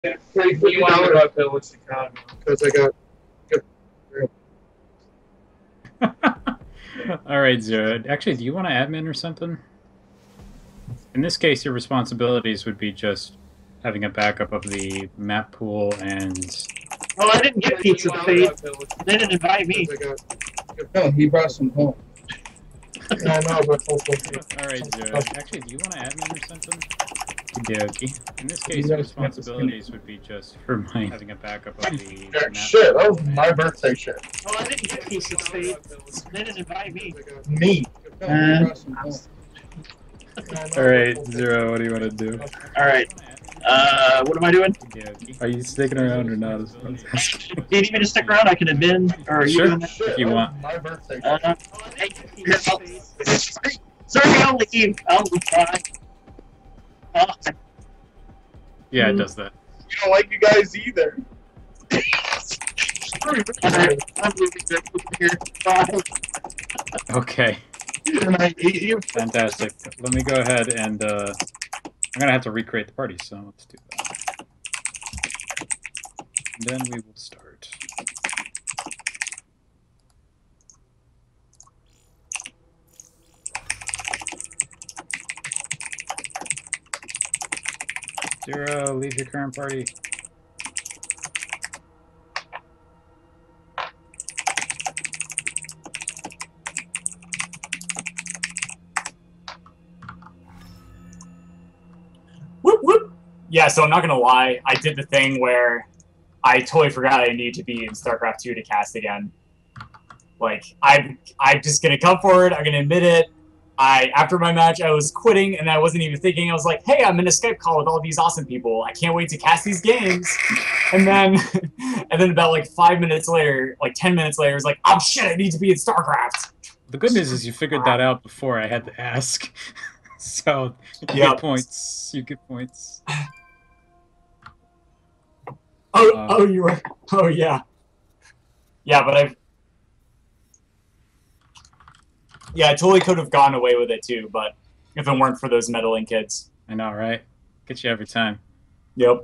You want to about that with Chicago because I got. All right, Zero. Actually, do you want to admin or something? In this case, your responsibilities would be just having a backup of the map pool and. Oh, I didn't get pizza, Fade. They didn't invite me. No, he brought some home. Yeah, I know, but All right, Zero. Actually, do you want to admin or something? Okey-dokey. In this case, your responsibilities would be just for my having a backup of the map shit, that pool was my and- birthday shit. Oh, I didn't get pizza, Fade. They didn't invite me. Me. All right, Zero. What do you want to do? All right. What am I doing? Are you sticking around or not? Is what I was asking. Do you need me to stick around? I can admin. Or are you Sure, doing that? if you want. My birthday. Hey, sorry, I'll leave. I'll try. Yeah, it does that. You don't like you guys either. I'm leaving here. Bye. Okay, And I hate you. fantastic. Let me go ahead and I'm gonna have to recreate the party, so let's do that. And then we will start. Zero, leave your current party. Whoop whoop. Yeah, so I'm not gonna lie, I did the thing where I totally forgot I need to be in StarCraft 2 to cast again. Like, I'm just gonna come forward, I'm gonna admit it. After my match, I was quitting, and I wasn't even thinking. I was like, hey, I'm in a Skype call with all these awesome people. I can't wait to cast these games. And then, and then about like 5 minutes later, like 10 minutes later, it's like, oh shit, I need to be in StarCraft. The good news is you figured that out before I had to ask. So you Yep. get points. You get points. Oh, you were. Oh, yeah. Yeah, but I totally could have gone away with it too, but if it weren't for those meddling kids. I know, right? Get you every time. Yep.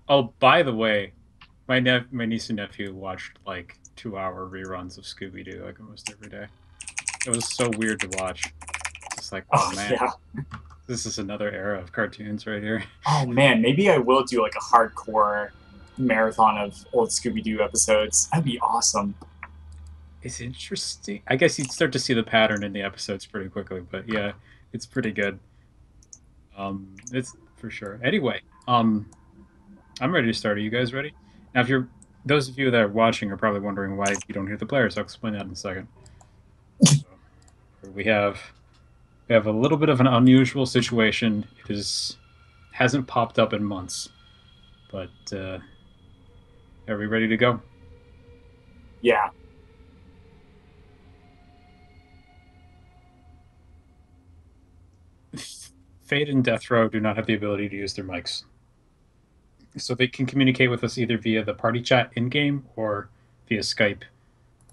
Oh, by the way, my niece and nephew watched like 2-hour reruns of Scooby Doo like almost every day. It was so weird to watch. Just like, oh man, yeah. This is another era of cartoons right here. Oh man, maybe I will do like a hardcore marathon of old Scooby-Doo episodes. That'd be awesome. It's interesting. I guess you'd start to see the pattern in the episodes pretty quickly, but yeah, it's pretty good. It's for sure. Anyway, I'm ready to start. Are you guys ready? Now, if you're those of you that are watching are probably wondering why you don't hear the players. I'll explain that in a second. So, we have a little bit of an unusual situation. It hasn't popped up in months, but are we ready to go? Yeah. Fade and DeathRoW do not have the ability to use their mics. So they can communicate with us either via the party chat in-game or via Skype.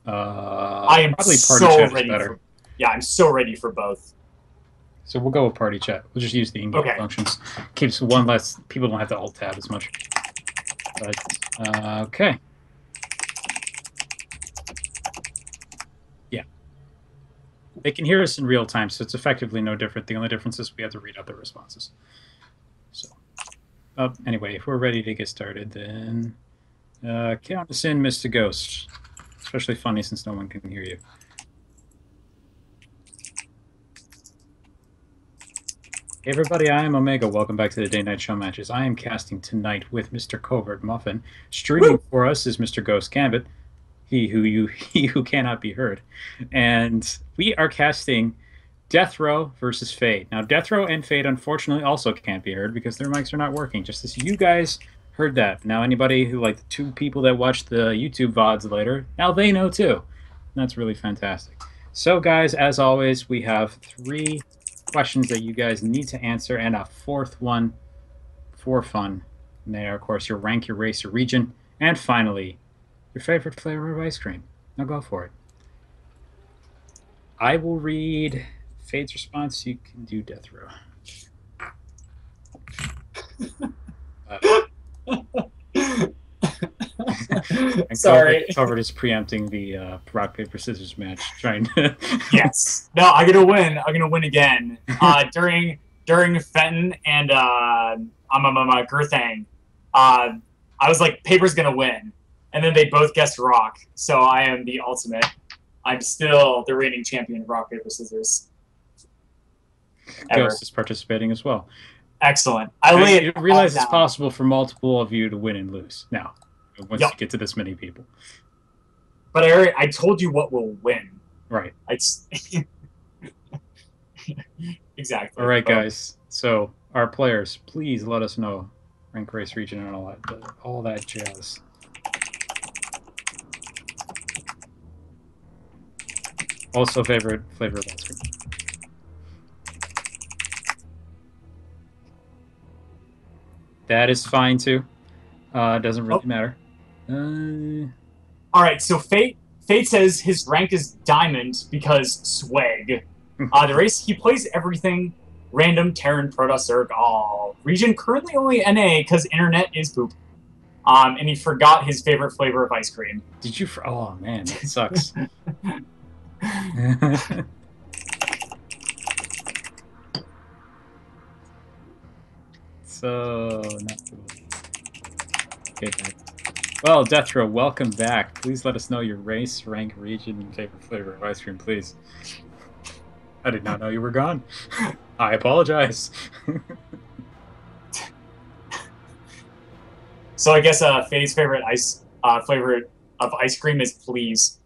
I am probably party so chat ready is better. for, yeah, I'm so ready for both. So we'll go with party chat. We'll just use the in-game functions. Keeps one less, people don't have to alt-tab as much. But, okay. Yeah. They can hear us in real time, so it's effectively no different. The only difference is we have to read out their responses. So, anyway, if we're ready to get started, then count us in, Mr. Ghost. Especially funny since no one can hear you. Hey everybody, I am Omega. Welcome back to the Day-Night Show matches. I am casting tonight with Mr. Covert Muffin. Streaming for us is Mr. Ghost Gambit, he who cannot be heard. And we are casting DeathRoW versus Fade. Now, DeathRoW and Fade, unfortunately, also can't be heard because their mics are not working, just as you guys heard that. Now, anybody who, like the 2 people that watch the YouTube VODs later, now they know too. And that's really fantastic. So, guys, as always, we have 3 questions that you guys need to answer and a 4th one for fun. And they are, of course, your rank, your race, your region, and finally, your favorite flavor of ice cream. Now go for it. I will read Fade's response. You can do DeathRoW. And Sorry. Covered is preempting the rock paper scissors match, trying to. Yes. No, I'm gonna win. I'm gonna win again. During Fenton and Gerthang, I was like, paper's gonna win, and then they both guessed rock. So I am the ultimate. I'm still the reigning champion of rock paper scissors. Ghost is participating as well. Excellent. You realize it's possible for multiple of you to win and lose now, once you get to this many people. But I told you what will win. Right. Exactly. All right, guys. So our players, please let us know rank, race, region, and all that jazz. Also, favorite flavor of ice cream. That is fine too. Doesn't really matter. All right. So Fate says his rank is diamond because swag. The race he plays everything random Terran Proto Zerg all region currently only NA because internet is poop. And he forgot his favorite flavor of ice cream. Did you? Oh man, that sucks. So not cool. Okay, well, DeathRoW, welcome back. Please let us know your race, rank, region, and favorite flavor of ice cream, please. I did not know you were gone. I apologize. So I guess Faye's favorite flavor of ice cream is please.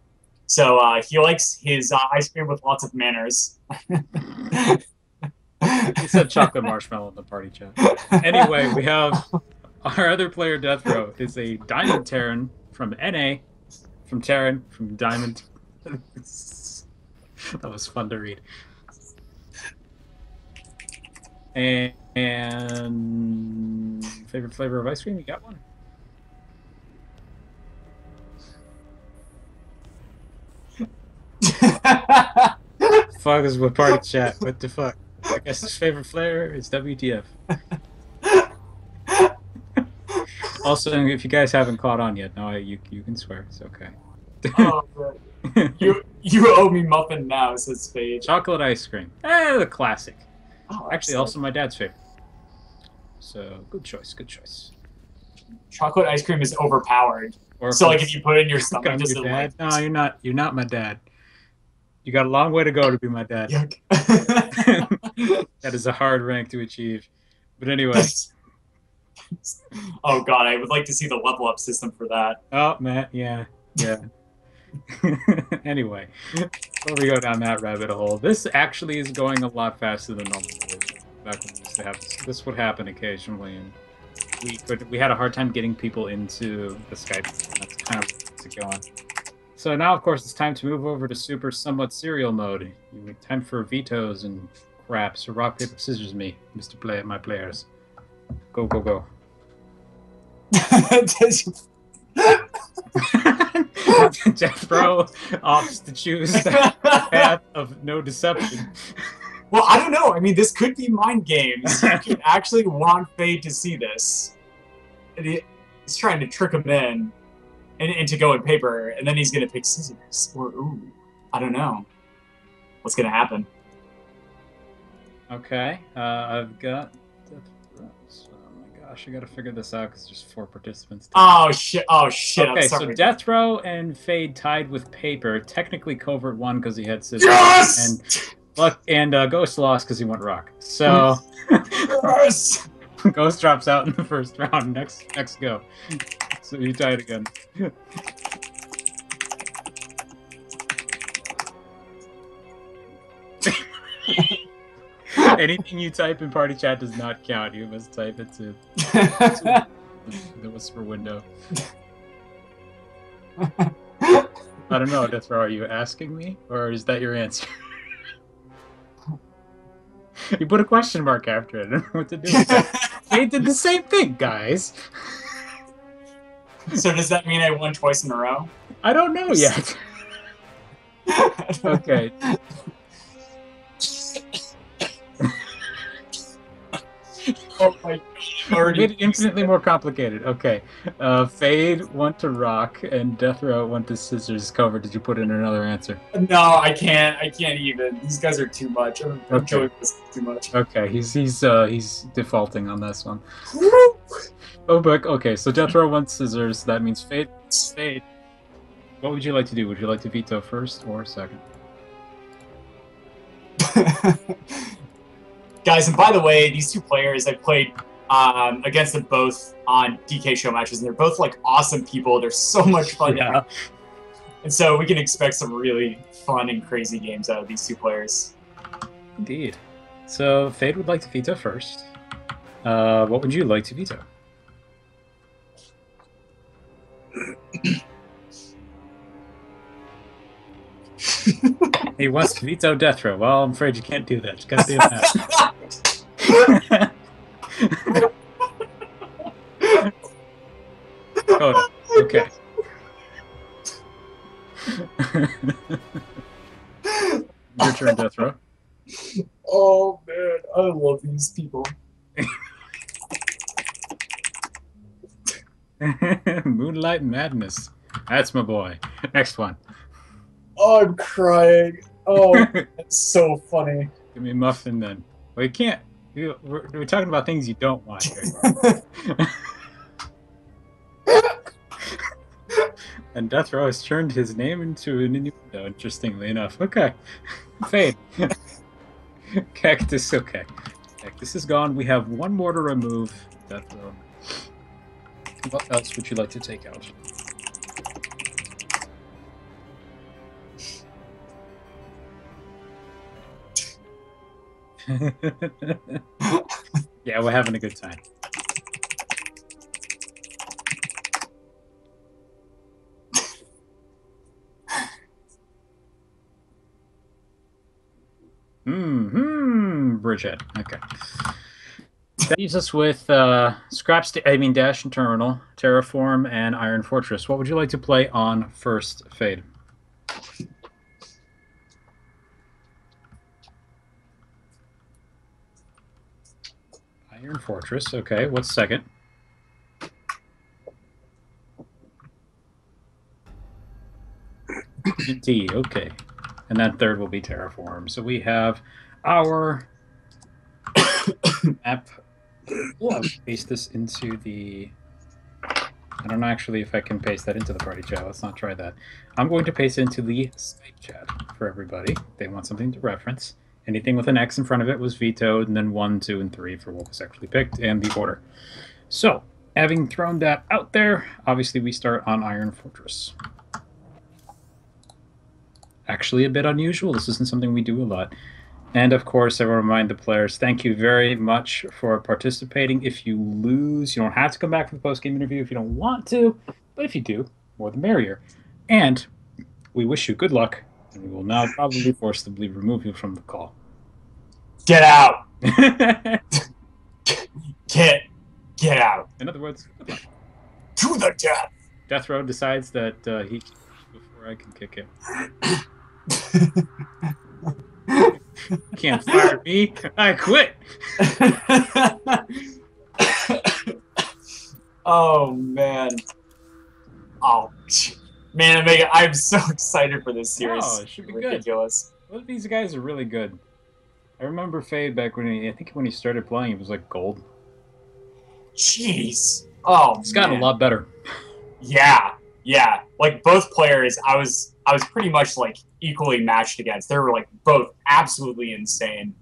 So he likes his ice cream with lots of manners. He said chocolate marshmallow in the party chat. Anyway, we have our other player, DeathRoW, is a Diamond Terran from NA, from Terran, from Diamond. That was fun to read. And favorite flavor of ice cream? You got one? Fuck is with party chat. What the fuck? I guess his favorite flavor is WTF. Also, if you guys haven't caught on yet, no, you can swear. It's okay. Oh, man. You owe me muffin now, says Spade. Chocolate ice cream. The classic. Oh, actually, also my dad's favorite. So, good choice, good choice. Chocolate ice cream is overpowered. So, like, if you put it in your stomach, does it like... No, you're not my dad. You got a long way to go to be my dad. Yuck. That is a hard rank to achieve. But anyway. Oh, God, I would like to see the level up system for that. Oh, man, yeah. Anyway, before we go down that rabbit hole, this actually is going a lot faster than normal. Back when we used to have this would happen occasionally, and we had a hard time getting people into the Skype. That's kind of what's it going. So now, of course, it's time to move over to super somewhat serial mode. Time for vetoes and crap. So rock, paper, scissors me, my players. Go, go, go. DeathRoW opts to choose the path of no deception. Well, I don't know. I mean, this could be mind games. You could actually want Fade to see this. And he's trying to trick him in and to go in paper, and then he's going to pick scissors. Or, ooh, I don't know. What's going to happen? Okay, I've got... Gosh, I gotta figure this out because there's 4 participants. Oh shit! Oh shit! Okay, so DeathRoW and Fade tied with paper. Technically, Covert won because he had scissors. Yes! And Ghost lost because he went rock. So yes! Ghost drops out in the first round. Next go. So you tied again. Anything you type in party chat does not count. You must type it to the whisper window. I don't know, DeathRoW, are you asking me? Or is that your answer? You put a question mark after it. I don't know what to do with that. They did the same thing, guys. So does that mean I won twice in a row? I don't know yet. Okay. Oh my made it infinitely more complicated. Okay. Fade went to rock, and DeathRoW went to scissors. Cover, did you put in another answer? No, I can't. I can't even. These guys are too much. I'm enjoying this too much. Okay, he's defaulting on this one. Oh, but okay. So DeathRoW went scissors. That means Fade. Fade. What would you like to do? Would you like to veto first or second? Guys, and by the way, these two players I played against them both on DK show matches, and they're both like awesome people. They're so much fun. Yeah. And so we can expect some really fun and crazy games out of these two players. Indeed. So Fade would like to veto first. What would you like to veto? He wants to veto DeathRoW. Well, I'm afraid you can't do that. You gotta do that. Coda. Okay. Your turn, DeathRoW. Oh man, I love these people. Moonlight Madness. That's my boy. Next one. Oh, I'm crying. Oh, that's so funny. Give me a muffin then. Well, you can't. We're talking about things you don't want here. And DeathRoW has turned his name into an innuendo, interestingly enough. Okay. Fade. Cactus, okay. Cactus is gone. We have one more to remove. DeathRoW. What else would you like to take out? Yeah, we're having a good time. Bridget. Okay. That leaves us with Dash and Terminal, Terraform, and Iron Fortress. What would you like to play on first, Fade? Iron Fortress. Okay. What's second? Indeed. Okay. And then third will be Terraform. So we have our map. Oh, I'll paste this into the... I don't know actually if I can paste that into the party chat. Let's not try that. I'm going to paste it into the Skype chat for everybody. They want something to reference. Anything with an X in front of it was vetoed, and then 1, 2, and 3 for what was actually picked, and the order. So, having thrown that out there, obviously we start on Iron Fortress. Actually a bit unusual. This isn't something we do a lot. And of course, I will remind the players, thank you very much for participating. If you lose, you don't have to come back for the post-game interview if you don't want to, but if you do, more the merrier. And we wish you good luck, and we will now probably forcibly remove you from the call. Get out! Get out! In other words, good luck. To the death! DeathRoW decides that he kicks before I can kick him. You can't fire me. I quit. Oh man. Oh man, Omega, I'm so excited for this series. Oh, it should be ridiculous. Good. Well, these guys are really good. I remember Fade back when I think when he started playing, it was like gold. Jeez. Oh, it's gotten a lot better. Yeah. Like both players, I was pretty much like equally matched against. They were like both absolutely insane.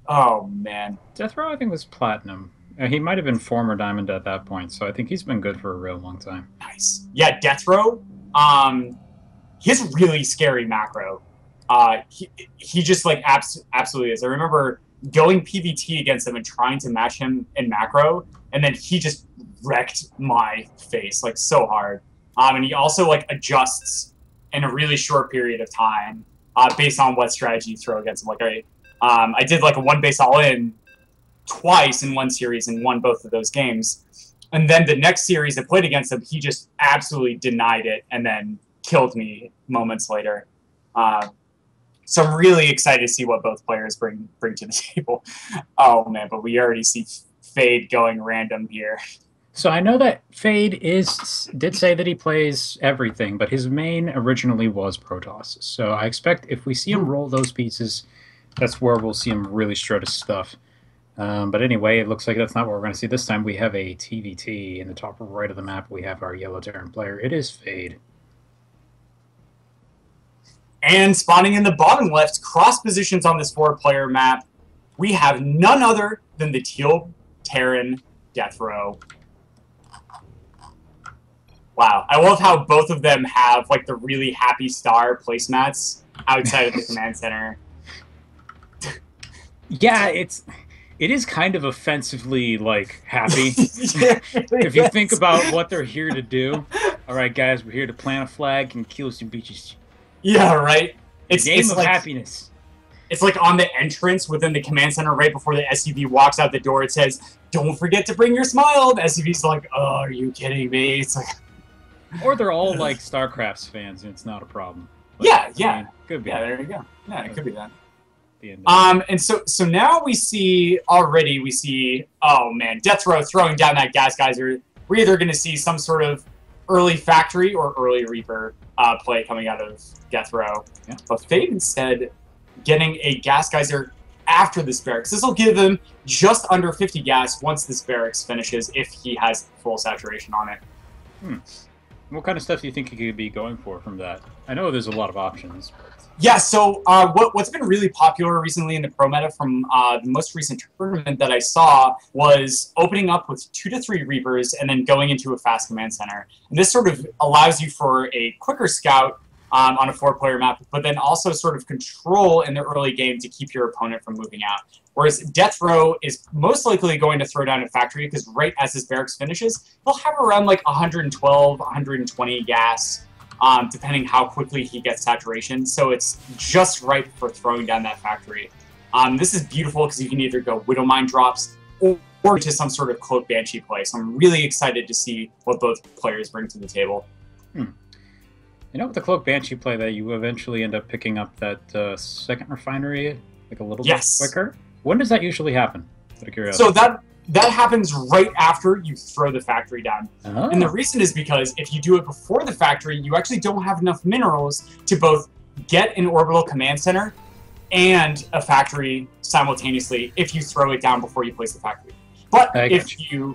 Oh man. DeathRoW I think was platinum. He might have been former diamond at that point, so I think he's been good for a real long time. Nice. Yeah, DeathRoW. He has really scary macro. He just like absolutely is. I remember going PvT against him and trying to match him in macro, and then he just wrecked my face like so hard. And he also like adjusts in a really short period of time based on what strategy you throw against him. Like I did like a 1-base all-in twice in one series and won both of those games. And then the next series I played against him, he just absolutely denied it and then killed me moments later. So I'm really excited to see what both players bring to the table. Oh man, but we already see Fade going random here. So I know that Fade did say that he plays everything, but his main originally was Protoss. So I expect if we see him roll those pieces, that's where we'll see him really strut his stuff. But anyway, it looks like that's not what we're going to see this time. We have a TVT in the top right of the map. We have our yellow Terran player. It is Fade. And spawning in the bottom left, cross positions on this 4-player map, we have none other than the teal Terran DeathRoW. Wow, I love how both of them have like the really happy star placemats outside of the command center. Yeah, it is kind of offensively like happy. If you think about what they're here to do. All right, guys, we're here to plant a flag and kill some bitches. Yeah, right. It's Game of like, happiness. It's like on the entrance within the command center right before the SUV walks out the door. It says, "Don't forget to bring your smile." The SUV's like, "Oh, are you kidding me?" It's like. Or they're all like StarCraft fans, and it's not a problem. But, yeah. I mean, could be. Yeah, there you go. Yeah, it could be that. And so now we see, oh man, DeathRoW throwing down that gas geyser. We're either going to see some sort of early factory or early Reaper play coming out of DeathRoW. Yeah. But Fade instead getting a gas geyser after this barracks. This will give him just under 50 gas once this barracks finishes if he has full saturation on it. What kind of stuff do you think he could be going for from that? I know there's a lot of options. But... Yeah, so what's been really popular recently in the pro meta from the most recent tournament that I saw was opening up with 2 to 3 Reapers and then going into a fast command center. And this sort of allows you for a quicker scout on a 4-player map, but then also sort of control in the early game to keep your opponent from moving out. Whereas DeathRoW is most likely going to throw down a factory because right as his barracks finishes, he'll have around like 112, 120 gas, depending how quickly he gets saturation. So it's just right for throwing down that factory. This is beautiful because you can either go Widowmine drops or to some sort of Cloak Banshee play. So I'm really excited to see what both players bring to the table. You know, with the Cloak Banshee play that you eventually end up picking up that second refinery like a little bit quicker. When does that usually happen? Out of curiosity. So that happens right after you throw the factory down. Oh. And the reason is because if you do it before the factory, you actually don't have enough minerals to both get an orbital command center and a factory simultaneously if you throw it down before you place the factory. But if you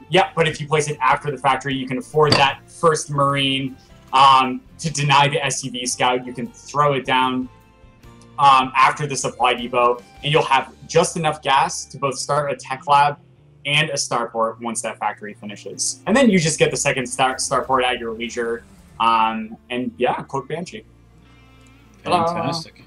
place it after the factory, you can afford that first Marine to deny the SCV scout. You can throw it down after the supply depot, and you'll have just enough gas to both start a tech lab and a starport once that factory finishes. And then you just get the second starport at your leisure. And yeah, Cloak Banshee. Fantastic.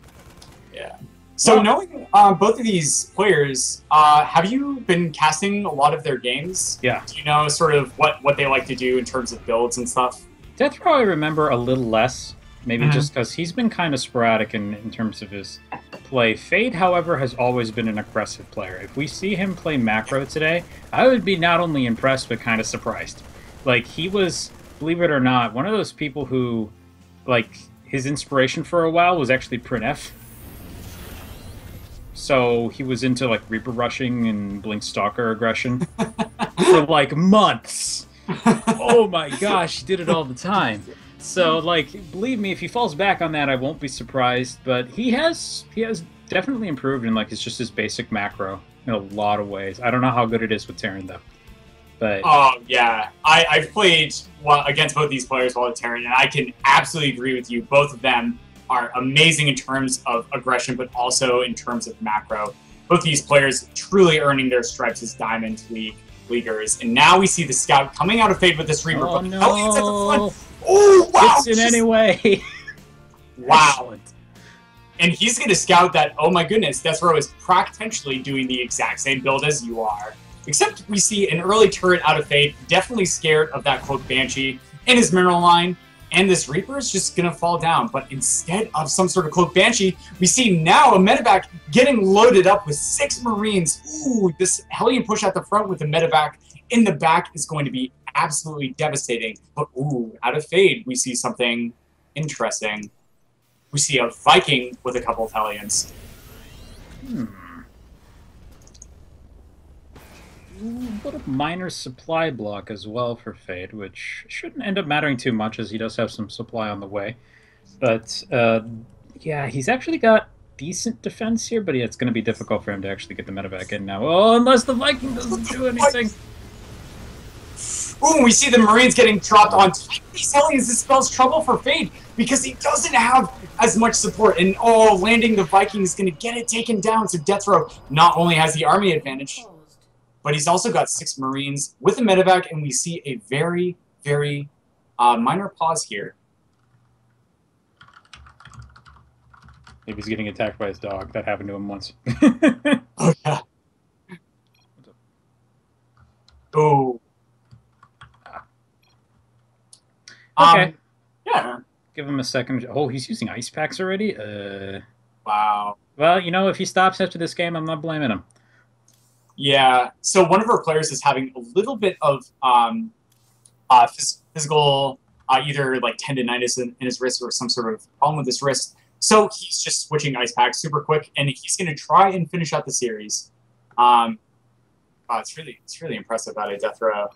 Yeah. So knowing both of these players, have you been casting a lot of their games? Yeah. Do you know sort of what they like to do in terms of builds and stuff? DeathRoW I remember a little less, maybe just because he's been kind of sporadic in terms of his play. Fade, however, has always been an aggressive player. If we see him play macro today, I would be not only impressed, but kind of surprised. Like, he was, believe it or not, one of those people who, like, his inspiration for a while was actually Printf. So he was into, like, Reaper rushing and Blink Stalker aggression for, like, months. Oh my gosh, he did it all the time. So, like, believe me, if he falls back on that, I won't be surprised. But he has definitely improved in, like, it's just his basic macro in a lot of ways. I don't know how good it is with Terran, though. But yeah, I've played against both these players while at Terran, and I can absolutely agree with you. Both of them are amazing in terms of aggression, but also in terms of macro. Both these players truly earning their stripes as Diamond Leaguers. And now we see the scout coming out of Fade with this Reaper. Oh, but no. Hellions at the front. Oh, wow! It's in any way. Wow. Excellent. And he's going to scout that, oh my goodness, DeathRoW is potentially doing the exact same build as you are. Except we see an early turret out of Fade, definitely scared of that Cloak Banshee in his mineral line, and this Reaper is just going to fall down. But instead of some sort of Cloak Banshee, we see now a medevac getting loaded up with 6 Marines. Ooh, this Hellion push at the front with the medevac in the back is going to be absolutely devastating. But ooh, out of Fade, we see something interesting. We see a Viking with a couple of Hellions. Put a minor supply block as well for Fade, which shouldn't end up mattering too much as he does have some supply on the way. But yeah, he's actually got decent defense here, but yeah, it's going to be difficult for him to actually get the medevac in now. Oh, unless the Viking doesn't do anything. Ooh, we see the Marines getting dropped on these Hellions. This spells trouble for Fade because he doesn't have as much support. And oh, landing the Viking is going to get it taken down. So DeathRoW not only has the army advantage, but he's also got 6 Marines with a medevac, and we see a very, very minor pause here. Maybe he's getting attacked by his dog. That happened to him once. Oh, yeah. Oh. Okay. Yeah. Give him a second. Oh, he's using ice packs already? Wow. Well, you know, if he stops after this game, I'm not blaming him. Yeah. So one of our players is having a little bit of physical, either like tendinitis in his wrist or some sort of problem with his wrist. So he's just switching ice packs super quick, and he's going to try and finish out the series. It's really impressive out of DeathRoW.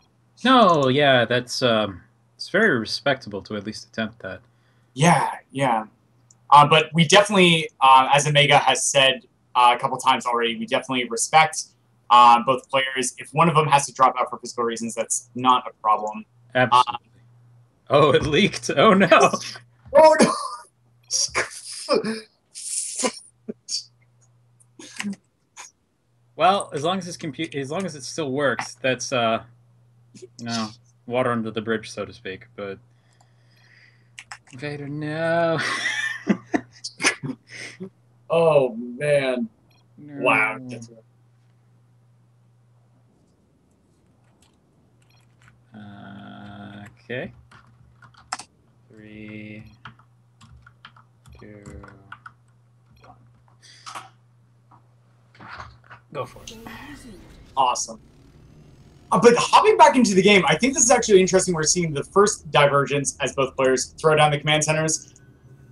No, yeah, that's it's very respectable to at least attempt that. Yeah, yeah. But we definitely, as Omega has said a couple times already, we definitely respect both players. If one of them has to drop out for physical reasons, that's not a problem. Absolutely. Oh, it leaked. Oh no. Oh no. Well, as long as it still works, that's water under the bridge, so to speak. But Vader, no. Oh man! No. Wow. Okay. 3, 2, 1. Go for it. Awesome. But hopping back into the game, I think this is actually interesting. We're seeing the first divergence as both players throw down the command centers.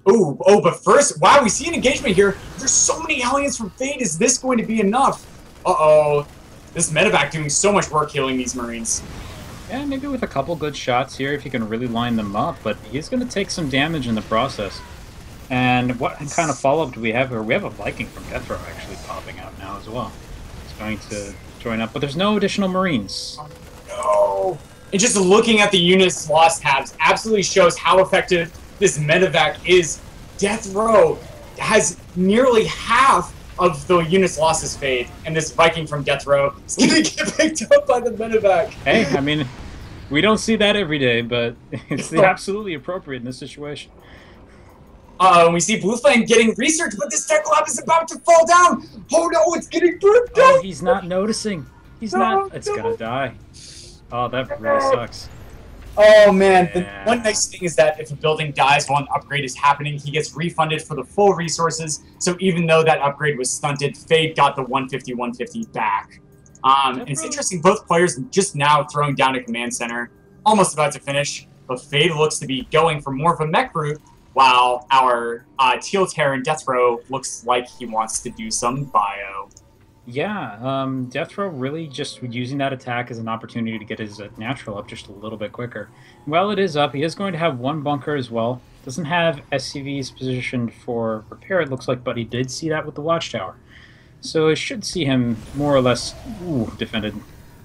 Oh, but first, wow, we see an engagement here. There's so many Hellions from Fade. Is this going to be enough? Uh-oh. This medevac doing so much work healing these Marines. Yeah, maybe with a couple good shots here if you can really line them up, but he's going to take some damage in the process. And what kind of follow-up do we have here? We have a Viking from DeathRoW actually popping out now as well. He's going to join up, but there's no additional Marines. Oh, no. And just looking at the units lost tabs absolutely shows how effective this medevac is. DeathRoW has nearly half of the units lost as Fade, and this Viking from DeathRoW is going to get picked up by the medevac. Hey, I mean, we don't see that every day, but it's absolutely appropriate in this situation. We see Blue Flame getting research, but this tech lab is about to fall down. Oh no, it's getting burnt down. Oh, he's not noticing. He's not. It's gonna die. Oh, that really sucks. Oh man, Yeah. The one nice thing is that if a building dies while an upgrade is happening, he gets refunded for the full resources. So even though that upgrade was stunted, Fade got the 150 back. And it's interesting, both players just now throwing down a command center, almost about to finish, but Fade looks to be going for more of a mech route, while our Teal Terran DeathRoW looks like he wants to do some bio. Yeah, DeathRoW really just using that attack as an opportunity to get his natural up just a little bit quicker. While it is up, he is going to have one bunker as well. Doesn't have SCVs positioned for repair, it looks like, but he did see that with the Watchtower. So it should see him more or less defended.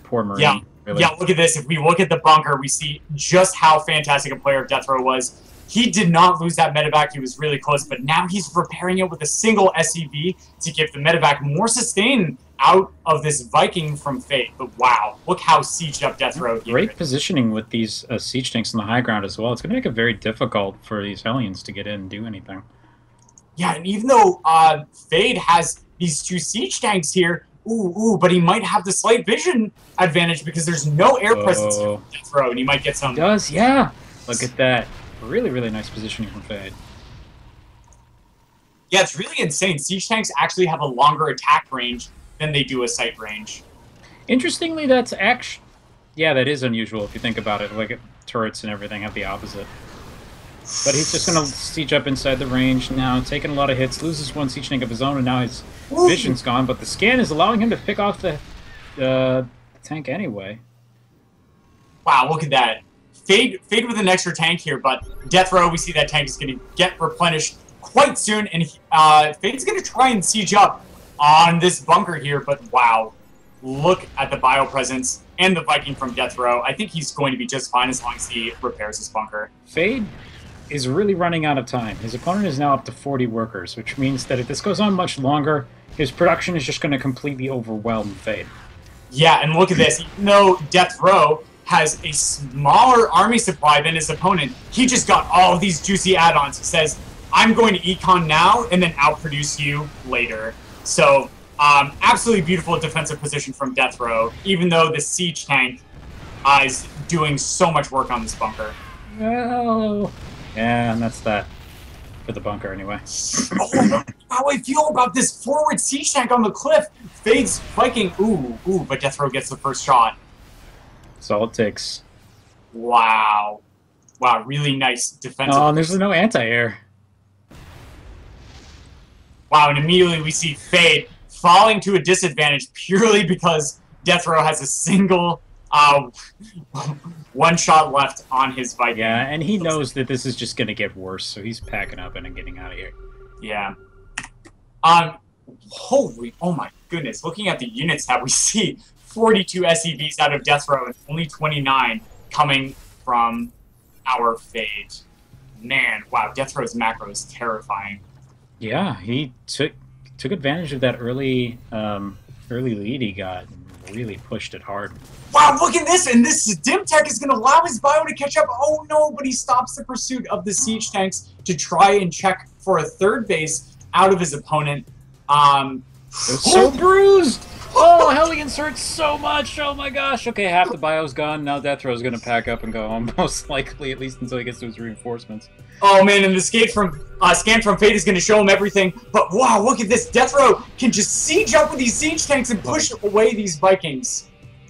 Poor Marine. Yeah, really. yeah, look at this. If we look at the bunker, we see just how fantastic a player DeathRoW was. He did not lose that medevac. He was really close, but now he's repairing it with a single SCV to give the medevac more sustain out of this Viking from Fate. But wow, look how sieged up DeathRoW here. Great positioning with these siege tanks on the high ground as well. It's going to make it very difficult for these Hellions to get in and do anything. Yeah, and even though Fade has these 2 siege tanks here, but he might have the slight vision advantage because there's no air presence here from DeathRoW, and he might get some... He does, yeah. Look at that. Really, really nice positioning from Fade. Yeah, it's really insane. Siege tanks actually have a longer attack range than they do a sight range. Interestingly, that's actually... Yeah, that is unusual if you think about it. Like, turrets and everything have the opposite. But he's just going to siege up inside the range now, taking a lot of hits, loses one siege tank of his own, and now his vision's gone. But the scan is allowing him to pick off the tank anyway. Wow, look at that. Fade with an extra tank here, but DeathRoW, we see that tank is going to get replenished quite soon, and Fade's going to try and siege up on this bunker here, but wow. Look at the bio presence and the Viking from DeathRoW. I think he's going to be just fine as long as he repairs his bunker. Fade is really running out of time. His opponent is now up to 40 workers, which means that if this goes on much longer, his production is just going to completely overwhelm Fade. Yeah, and look at this. Even though DeathRoW has a smaller army supply than his opponent, he just got all of these juicy add-ons. He says, I'm going to econ now and then outproduce you later. So, absolutely beautiful defensive position from DeathRoW, even though the siege tank is doing so much work on this bunker. Well, yeah, and that's that for the bunker anyway. Oh, how I feel about this forward siege tank on the cliff. Fade's Viking. Ooh, but DeathRoW gets the first shot. That's all it takes. Wow. Wow, really nice defensive. Oh, and there's no anti-air. Wow, and immediately we see Fade falling to a disadvantage purely because DeathRoW has a single one shot left on his Viking. Yeah, and he knows that this is just going to get worse, so he's packing up and getting out of here. Yeah. Holy, oh my goodness. Looking at the units tab, we see 42 SCVs out of DeathRoW and only 29 coming from our Fade. Man, wow, DeathRoW's macro is terrifying. Yeah, he took advantage of that early lead he got and really pushed it hard. Wow, look at this! And this Dim Tech is going to allow his bio to catch up. Oh no, but he stops the pursuit of the siege tanks to try and check for a third base out of his opponent. They're so bruised! Oh, Hellions hurt so much! Oh my gosh! Okay, half the bio's gone. Now DeathRow's going to pack up and go home, most likely, at least until he gets to his reinforcements. Oh man, and the scan from Fate is going to show him everything. But wow, look at this. DeathRoW can just siege up with these siege tanks and push away these Vikings.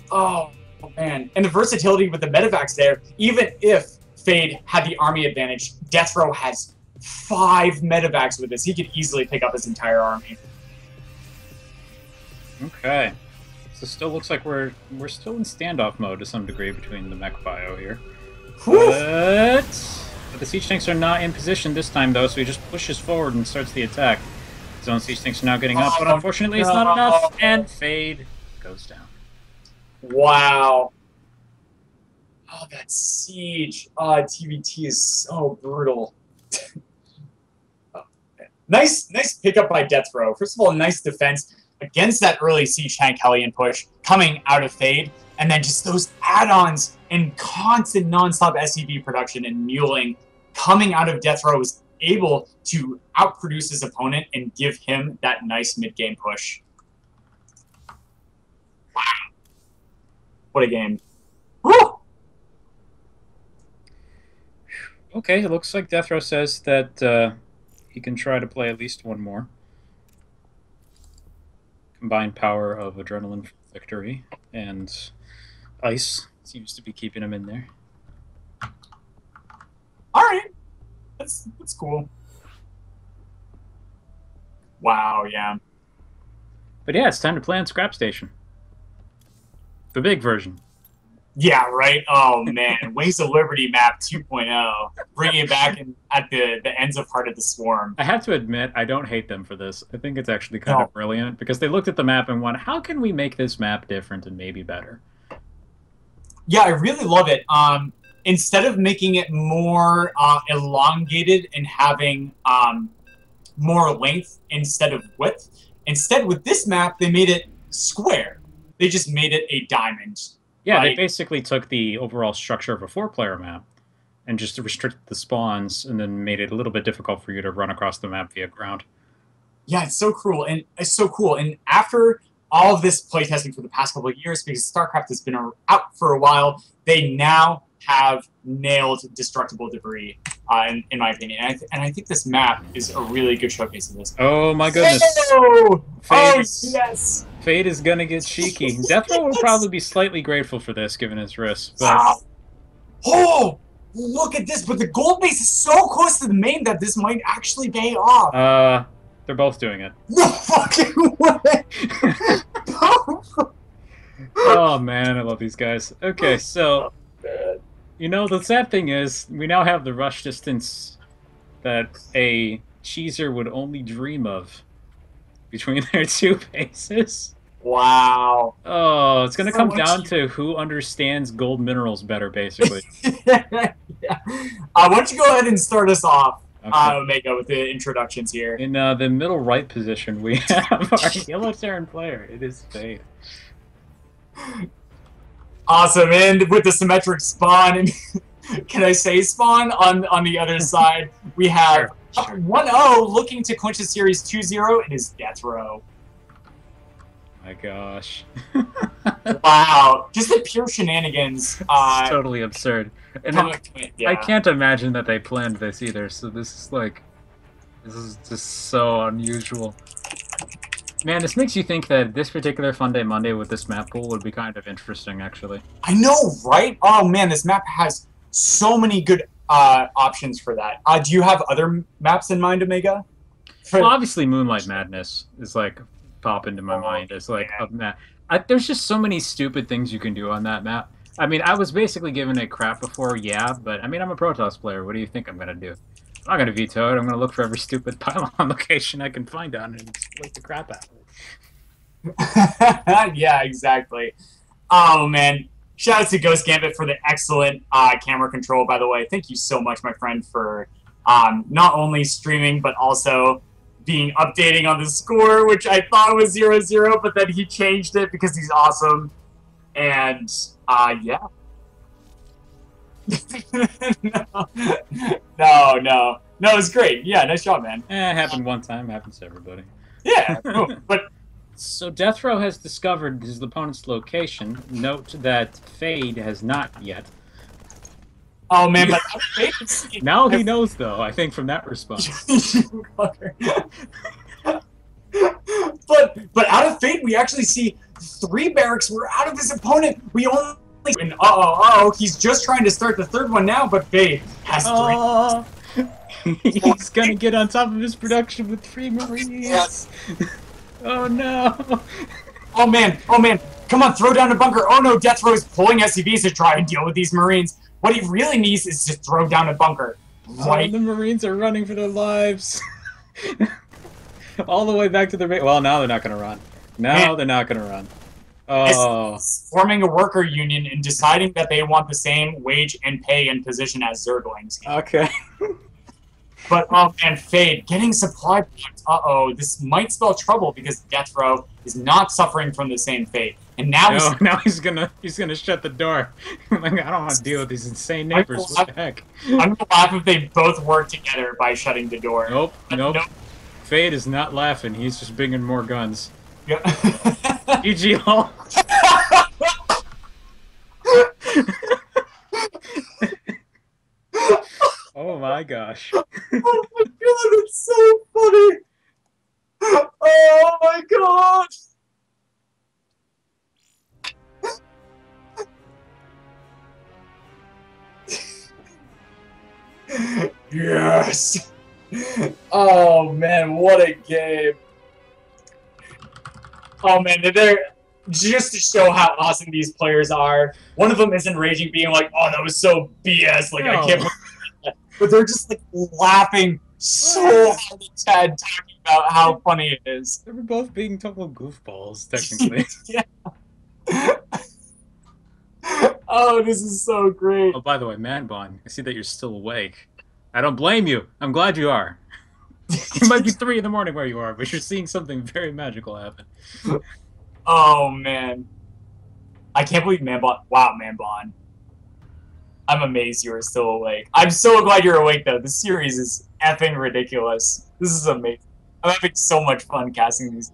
Oh man. And the versatility with the medevacs there, even if Fade had the army advantage, DeathRoW has 5 medevacs with this. He could easily pick up his entire army. Okay. So still looks like we're still in standoff mode to some degree between the mech bio here. But the siege tanks are not in position this time though, so he just pushes forward and starts the attack. His own siege tanks are now getting up, but unfortunately it's not enough, and Fade goes down. Wow. Oh, that siege. TVT is so brutal. Nice pickup by DeathRoW. First of all, nice defense against that early siege tank Hellion push coming out of Fade, and then just those add-ons and constant non-stop SCV production and muling coming out of DeathRoW was able to outproduce his opponent and give him that nice mid-game push. Wow. What a game. Woo! Okay, it looks like DeathRoW says that he can try to play at least one more. Combined power of Adrenaline for Victory and Ice seems to be keeping him in there. Alright. That's cool. Wow, yeah. But yeah, it's time to play on Scrap Station. The big version. Yeah, right? Oh, man. Wings of Liberty map 2.0. Bringing it back at the ends of Heart of the Swarm. I have to admit, I don't hate them for this. I think it's actually kind of brilliant, because they looked at the map and went, how can we make this map different and maybe better? Yeah, I really love it. Instead of making it more elongated and having more length instead of width, instead with this map, they made it square. They just made it a diamond. Yeah, right? They basically took the overall structure of a 4-player map and just restricted the spawns and then made it a little bit difficult for you to run across the map via ground. Yeah, it's so cool. And it's so cool. And after all of this playtesting for the past couple of years, because StarCraft has been out for a while, they now have nailed destructible debris, in my opinion. And I think this map is a really good showcase of this. Oh my goodness. Oh, Fade, yes. Fade is gonna get cheeky. DeathRoW will probably be slightly grateful for this, given his risk. But... Wow. Oh, look at this. But the gold base is so close to the main that this might actually pay off. They're both doing it. No fucking way. Oh man, I love these guys. Okay, so Man. you know the sad thing is we now have the rush distance that a cheeser would only dream of between their two bases. Wow. Oh, it's gonna So come much- down to who understands gold minerals better, basically. Yeah. Why don't you go ahead and start us off, Okay. Omega, with the introductions here. In the middle right position, we have our yellow Terran player. It is Fade. Awesome, and with the symmetric spawn, and can I say spawn on the other side? We have Sure. 1-0 looking to clinch the series 2-0. It is DeathRoW. My gosh. Wow, just the pure shenanigans. It's totally absurd. And then, Yeah. I can't imagine that they planned this either, so this is just so unusual. Man, this makes you think that this particular Fun Day Monday with this map pool would be kind of interesting, actually. I know, right? Oh man, this map has so many good options for that. Do you have other maps in mind, Omega? Well, obviously Moonlight Madness is like pop into my mind as like a map. There's just so many stupid things you can do on that map. I mean, I was basically given it crap before, yeah, but I mean, I'm a Protoss player. What do you think I'm gonna do? I'm not gonna veto it. I'm gonna look for every stupid pylon location I can find on it and exploit the crap out of it. Yeah, exactly. Oh man, shout out to Ghost Gambit for the excellent camera control. By the way, thank you so much, my friend, for not only streaming but also being updating on the score, which I thought was 0-0, but then he changed it because he's awesome. And yeah. No, it's great. Yeah, nice job, man. It happened one time. Happens to everybody. Yeah, but So DeathRoW has discovered his opponent's location. Note that Fade has not yet. oh man, but Now he knows, though, I think, from that response. but out of Fate, we actually see 3 barracks. We're out of his opponent. We only and he's just trying to start the 3rd one now, but Fate has 3. Oh, he's gonna get on top of his production with 3 Marines. Yes. Oh no. Oh man, come on, throw down a bunker. Oh no, DeathRoW is pulling SCVs to try and deal with these Marines. What he really needs is to throw down a bunker. Right? Oh, the Marines are running for their lives. All the way back to the base. Well, now they're not gonna run. Now they're not gonna run. Oh. It's forming a worker union and deciding that they want the same wage and pay and position as Zerglings. Okay. But oh man, Fade getting supply points. This might spell trouble because DeathRoW is not suffering from the same fate. And now now he's gonna shut the door. Like, I don't want to deal with these insane neighbors. What the heck? I'm gonna laugh if they both work together by shutting the door. Nope. Fade is not laughing. He's just bringing more guns. Yeah. E.G. Hall. Oh my gosh. Oh my god, it's so funny! Oh my god! Yes! Oh man, what a game! Oh man, they're just to show how awesome these players are. One of them isn't raging, being like, "Oh, that was so BS!" Like, I can't believe that. But they're just like laughing so hard at Chad talking about how funny it is. They were both being total goofballs, technically. Yeah. Oh, this is so great. Oh, by the way, Manbon, I see that you're still awake. I don't blame you. I'm glad you are. It might be 3 in the morning where you are, but you're seeing something very magical happen. Oh man, I can't believe Manbon. Wow, Manbon. I'm amazed you are still awake. I'm so glad you're awake though. This series is effing ridiculous. This is amazing. I'm having so much fun casting these.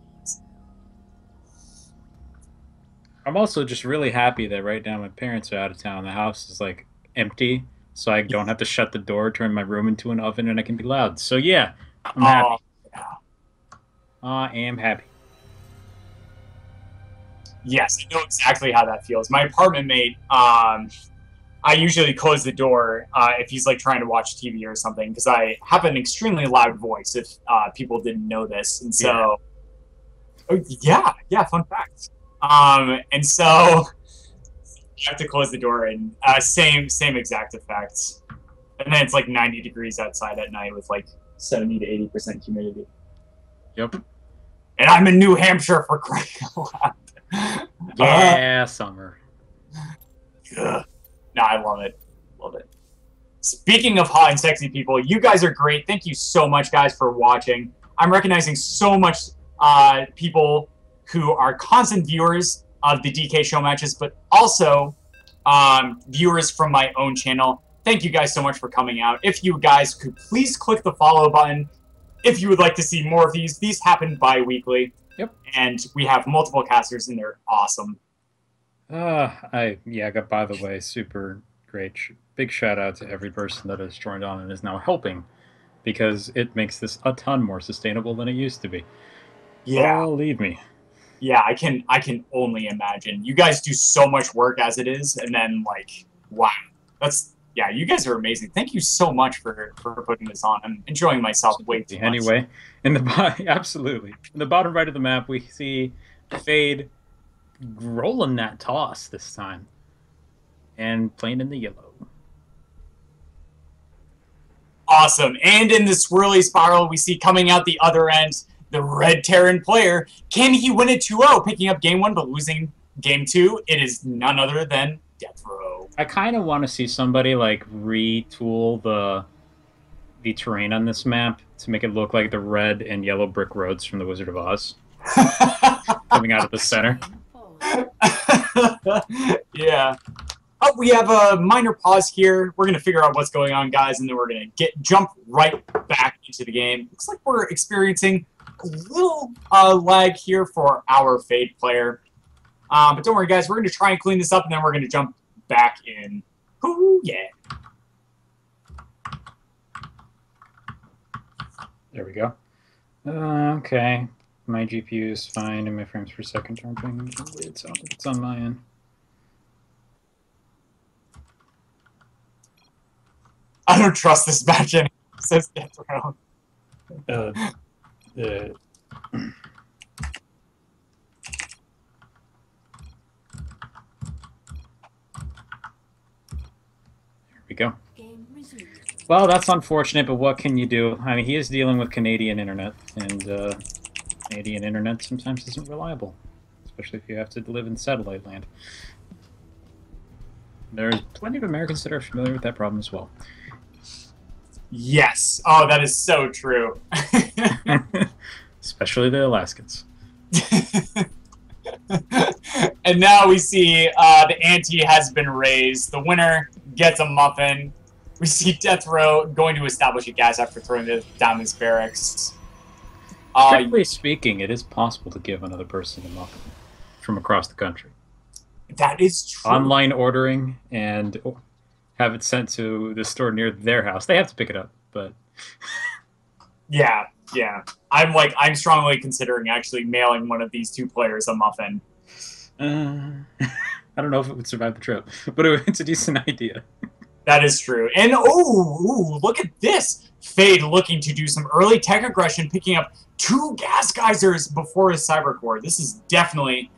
I'm also just really happy that right now my parents are out of town. The house is like empty, so I don't have to shut the door, turn my room into an oven, and I can be loud. So yeah, I'm happy. Yeah. I am happy. Yes, I know exactly how that feels. My apartment mate, I usually close the door if he's like trying to watch TV or something because I have an extremely loud voice. If people didn't know this, and so yeah, fun fact. And so I have to close the door and same exact effects. And then it's like 90 degrees outside at night with like 70 to 80% humidity. Yep. And I'm in New Hampshire for crying out loud. Yeah, summer. Ugh. No, I love it. Love it. Speaking of hot and sexy people, you guys are great. Thank you so much, guys, for watching. I'm recognizing so much people who are constant viewers of the DK show matches, but also viewers from my own channel. Thank you guys so much for coming out. If you guys could please click the follow button if you would like to see more of these. These happen bi-weekly. Yep. And we have multiple casters, and they're awesome. By the way, super great. Big shout out to every person that has joined on and is now helping, because it makes this a ton more sustainable than it used to be. Yeah. Believe me. Yeah, I can only imagine. You guys do so much work as it is, and then like, wow. Yeah, you guys are amazing. Thank you so much for putting this on. I'm enjoying myself way too much. Anyway, absolutely. In the bottom right of the map, we see Fade rolling that toss this time and playing in the yellow. Awesome. And in the swirly spiral, we see coming out the other end, the red Terran player. Can he win it 2-0, picking up game 1 but losing game 2? It is none other than DeathRoW. I kind of want to see somebody like retool the terrain on this map to make it look like the red and yellow brick roads from the Wizard of Oz coming out of the center. Yeah. Oh, we have a minor pause here. We're gonna figure out what's going on, guys, and then we're gonna jump right back into the game. Looks like we're experiencing a little lag here for our Fade player. But don't worry, guys. We're gonna try and clean this up, and then we're gonna jump back in. Ooh, yeah. There we go. Okay. My GPU is fine, and my frames per second jumping. It's on my end. I don't trust this match anymore, says DeathRoW. There we go. Well, that's unfortunate, but what can you do? I mean, he is dealing with Canadian internet, and Canadian internet sometimes isn't reliable, especially if you have to live in satellite land. There's plenty of Americans that are familiar with that problem as well. Yes. Oh, that is so true. Especially the Alaskans. And now we see the ante has been raised. The winner gets a muffin. We see DeathRoW going to establish a gas after throwing it down his barracks. Strictly speaking, it is possible to give another person a muffin from across the country. That is true. Online ordering and have it sent to the store near their house. They have to pick it up, but yeah. I'm strongly considering actually mailing one of these two players a muffin. I don't know if it would survive the trip, but it's a decent idea. That is true. And ooh, look at this. Fade looking to do some early tech aggression, picking up 2 gas geysers before his cyber core. This is definitely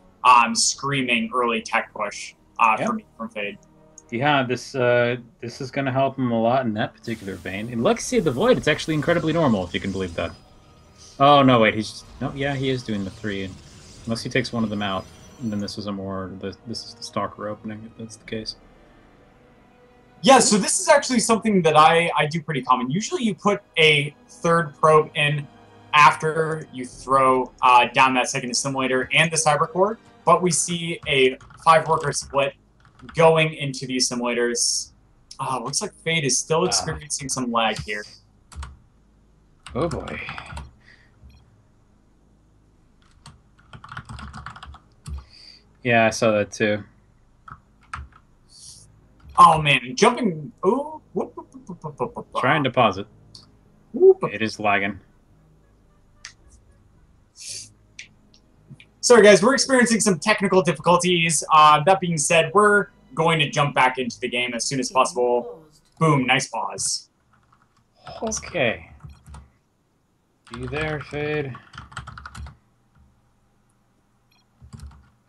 screaming early tech push for me from Fade. Yeah, this is going to help him a lot in that particular vein. And let's see the Void. It's actually incredibly normal, if you can believe that. Oh no, wait, he is doing the 3, unless he takes one of them out. And then this is this is the stalker opening, if that's the case. Yeah, so this is actually something that I do pretty common. Usually you put a 3rd probe in after you throw down that 2nd assimilator and the cyber core, but we see a 5-worker split going into the assimilators. Looks like Fade is still experiencing some lag here. Oh boy. Yeah, I saw that too. Oh man, jumping. Ooh. Trying to pause it. It is lagging. Sorry guys, we're experiencing some technical difficulties. That being said, we're going to jump back into the game as soon as possible. Boom, nice pause. Okay. You there, Fade?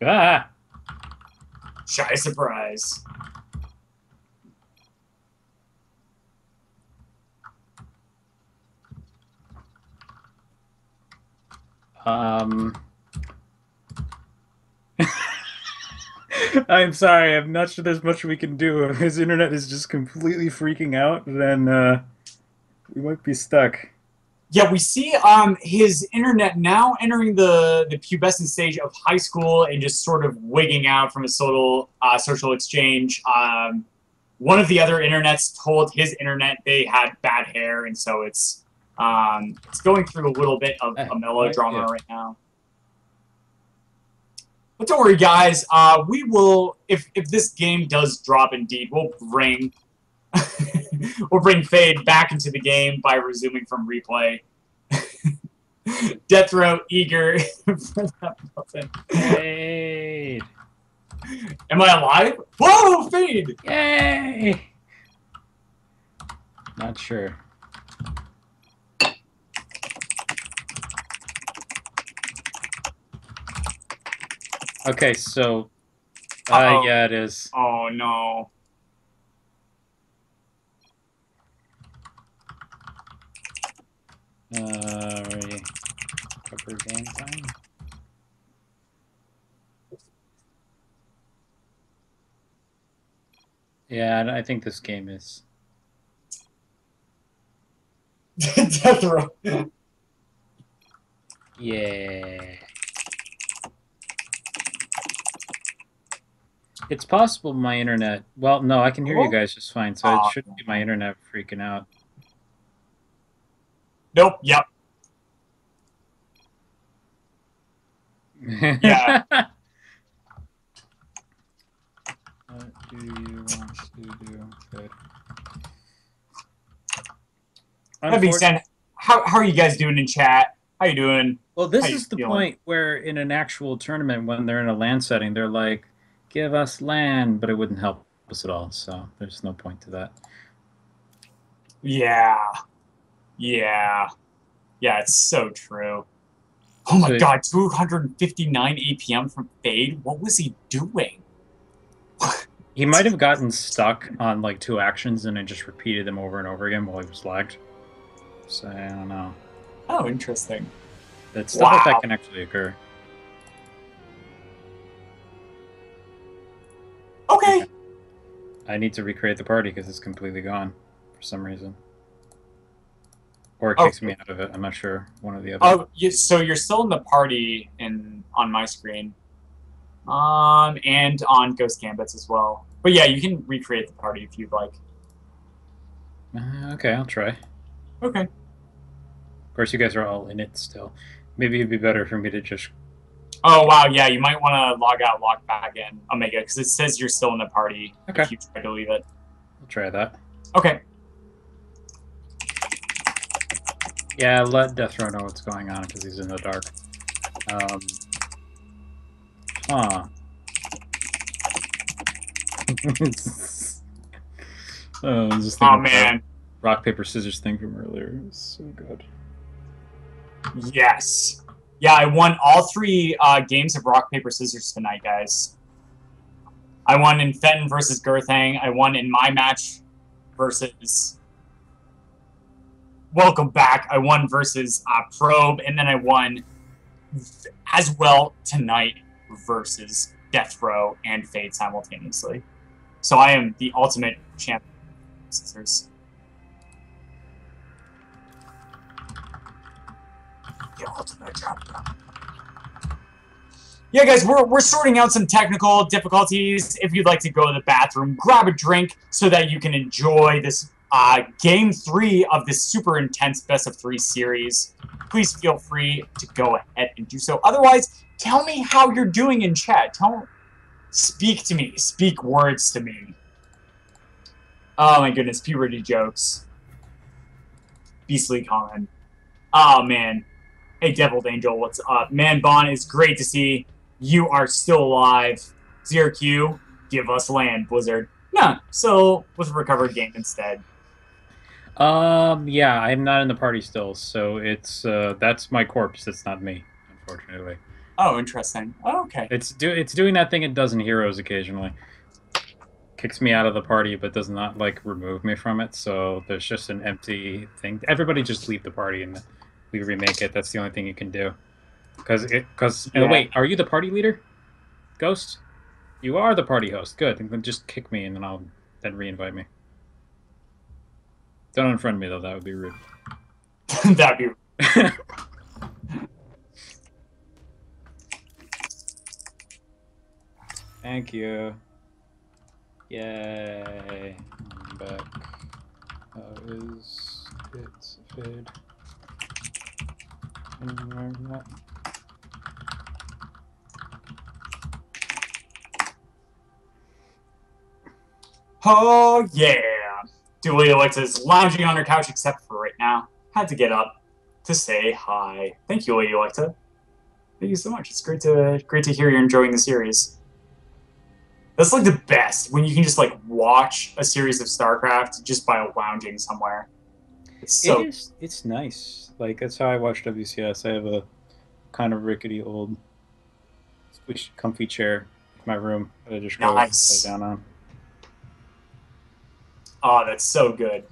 Ah! Shy surprise. I'm sorry. I'm not sure there's much we can do. If his internet is just completely freaking out, then we might be stuck. Yeah, we see his internet now entering the pubescent stage of high school and just sort of wigging out from his social exchange. One of the other internets told his internet they had bad hair, and so it's going through a little bit of a melodrama right now. But don't worry, guys. We will, if this game does drop indeed, we'll bring we'll bring Fade back into the game by resuming from replay. DeathRoW eager for that muffin. Fade. Am I alive? Whoa, Fade! Yay! Not sure. Okay, so yeah, it is. Oh no. Already cover game time. Yeah, I think this game is. DeathRoW. Yeah. It's possible my internet. Well, no, I can hear you guys just fine, so it shouldn't be my internet freaking out. Nope. Yep. Yeah. What do you want to do? Good. That being said, how are you guys doing in chat? How you doing? Well, this is the point where in an actual tournament, when they're in a LAN setting, they're like, give us LAN, but it wouldn't help us at all, so there's no point to that. Yeah. Yeah. Yeah, it's so true. Oh my god, 259 APM from Fade? What was he doing? He might have gotten stuck on like 2 actions and it just repeated them over and over again while he was lagged. So I don't know. Oh, interesting. That stuff like that can actually occur. Okay. I need to recreate the party because it's completely gone for some reason. Or it kicks me out of it. I'm not sure. One or the other. Oh, so you're still in the party on my screen. And on Ghost Gambits as well. But yeah, you can recreate the party if you'd like. Okay, I'll try. Okay. Of course, you guys are all in it still. Maybe it'd be better for me to just... Oh, wow, yeah, you might want to log out, log back in, Omega, because it says you're still in the party if you try to leave it. I'll try that. Okay. Yeah, let DeathRoW know what's going on, because he's in the dark. Oh, man. Rock, paper, scissors thing from earlier. It was so good. Yes. Yeah, I won all 3 games of rock, paper, scissors tonight, guys. I won in Fenton versus Girthang. I won in my match versus... Welcome back. I won versus Probe, and then I won as well tonight versus DeathRoW and Fade simultaneously. So I am the ultimate champion. Scissors. The ultimate champion. Yeah, guys, we're sorting out some technical difficulties. If you'd like to go to the bathroom, grab a drink so that you can enjoy this Game 3 of this super intense Best of 3 series. Please feel free to go ahead and do so. Otherwise, tell me how you're doing in chat. Speak to me. Speak words to me. Oh my goodness, puberty jokes. Beastly comment. Oh man. Hey Deviled Angel, what's up? Man Bon, it's great to see you are still alive. Zero Q, give us land, Blizzard. No, so with a recovered game instead. Yeah, I'm not in the party still, so it's that's my corpse. That's not me, unfortunately. Oh, interesting. Oh, okay. It's doing that thing it does in Heroes occasionally. Kicks me out of the party, but does not like remove me from it. So there's just an empty thing. Everybody just leave the party and we remake it. That's the only thing you can do. Wait, are you the party leader, Ghost? You are the party host. Good. Then just kick me and then I'll re-invite me. Don't unfriend me though. That would be rude. That'd be. Thank you. Yay. I'm back. How is it fade? That? Oh, yeah. Julia Alexa's lounging on her couch except for right now. Had to get up to say hi. Thank you, Lady Alexa. Thank you so much. It's great to hear you're enjoying the series. That's like the best, when you can just like watch a series of StarCraft just by lounging somewhere. It's nice. Like that's how I watch WCS. I have a kind of rickety old squishy comfy chair in my room that I just go lay down on. Oh, that's so good.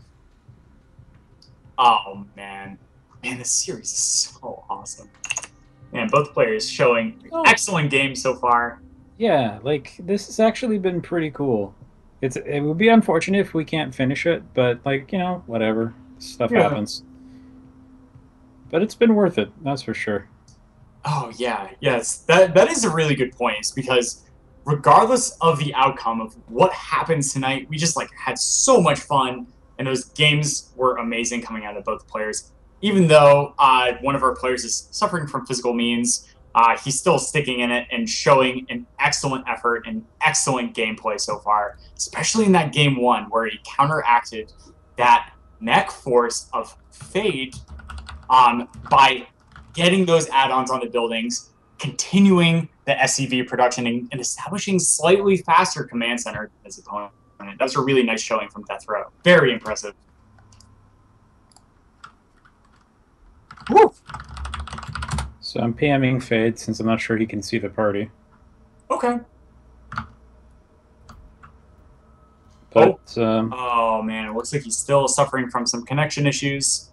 Oh man. Man, this series is so awesome. Man, both players showing excellent games so far. Yeah, like this has actually been pretty cool. It would be unfortunate if we can't finish it, but like, you know, whatever. Stuff happens. But it's been worth it, that's for sure. Oh yeah, yes. That is a really good point. It's because regardless of the outcome of what happens tonight, we just like had so much fun, and those games were amazing coming out of both players. Even though one of our players is suffering from physical means, he's still sticking in it and showing an excellent effort and excellent gameplay so far, especially in that game one where he counteracted that mech force of Fade by getting those add-ons on the buildings, continuing the SCV production, and establishing slightly faster command center than his opponent. That's a really nice showing from DeathRoW. Very impressive. Woo! So I'm PMing Fade since I'm not sure he can see the party. Okay. But oh man, it looks like he's still suffering from some connection issues.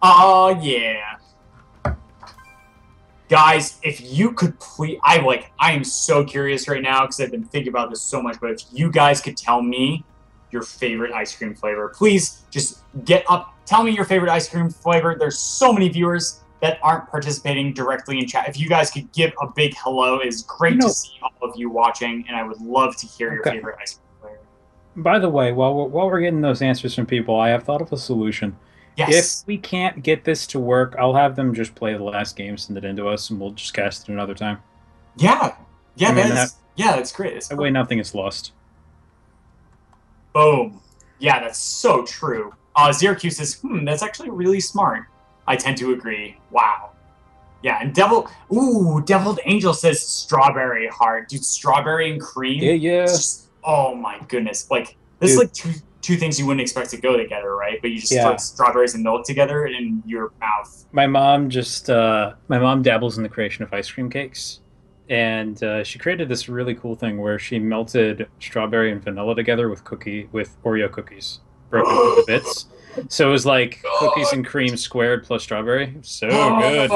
Oh yeah. Guys, if you could please, I am so curious right now because I've been thinking about this so much, but if you guys could tell me your favorite ice cream flavor, please just get up, tell me your favorite ice cream flavor. There's so many viewers that aren't participating directly in chat. If you guys could give a big hello, it's great to see all of you watching, and I would love to hear your favorite ice cream flavor. By the way, while we're getting those answers from people, I have thought of a solution. Yes. If we can't get this to work, I'll have them just play the last game, send it into us, and we'll just cast it another time. Yeah. Yeah, that's great. That way nothing is lost. Boom. Yeah, that's so true. Zyracuse says, that's actually really smart. I tend to agree. Wow. Yeah, and Deviled Angel says strawberry heart. Dude, strawberry and cream. Yeah. Oh my goodness. Like, this is like two things you wouldn't expect to go together, right? But you just throw strawberries and milk together in your mouth. My mom dabbles in the creation of ice cream cakes. And she created this really cool thing where she melted strawberry and vanilla together with Oreo cookies broken into bits. So it was like cookies and cream squared plus strawberry. So good.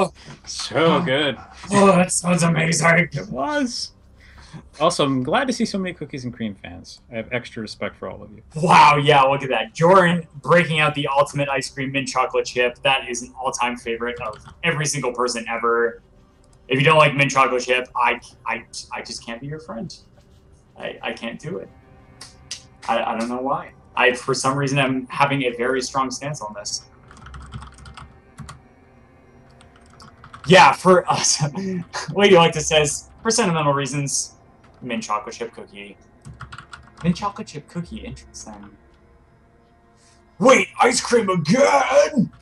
So good. Oh, that sounds amazing. It was. Also, I'm glad to see so many cookies and cream fans. I have extra respect for all of you. Wow, yeah, look at that. Jordan breaking out the ultimate ice cream mint chocolate chip. That is an all-time favorite of every single person ever. If you don't like mint chocolate chip, I just can't be your friend. I can't do it. I don't know why. For some reason, I'm having a very strong stance on this. Yeah, for us, Lady Electa says, for sentimental reasons, mint chocolate chip cookie. Mint chocolate chip cookie, interesting. Wait, ice cream again?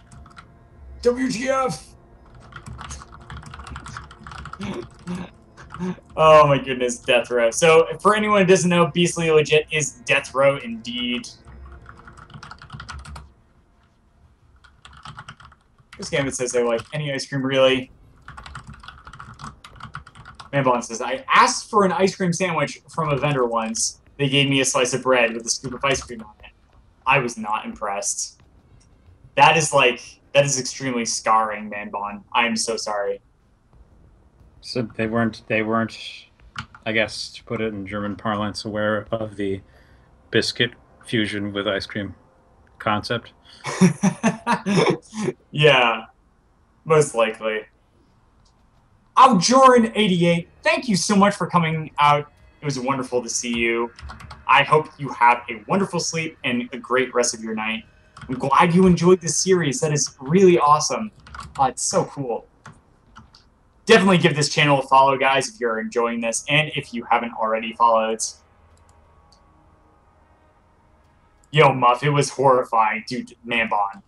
WTF? Oh my goodness, DeathRoW. So, for anyone who doesn't know, Beastly Legit is DeathRoW indeed. This Gambit says they like any ice cream really. Manbon says, I asked for an ice cream sandwich from a vendor once. They gave me a slice of bread with a scoop of ice cream on it. I was not impressed. That is extremely scarring, Manbon. I am so sorry. So they weren't, I guess, to put it in German parlance, aware of the biscuit fusion with ice cream concept. Yeah, most likely. Joran88, thank you so much for coming out. It was wonderful to see you. I hope you have a wonderful sleep and a great rest of your night. I'm glad you enjoyed this series. That is really awesome. It's so cool. Definitely give this channel a follow, guys, if you're enjoying this, and if you haven't already followed. Yo, Muff, it was horrifying, dude. Manbon.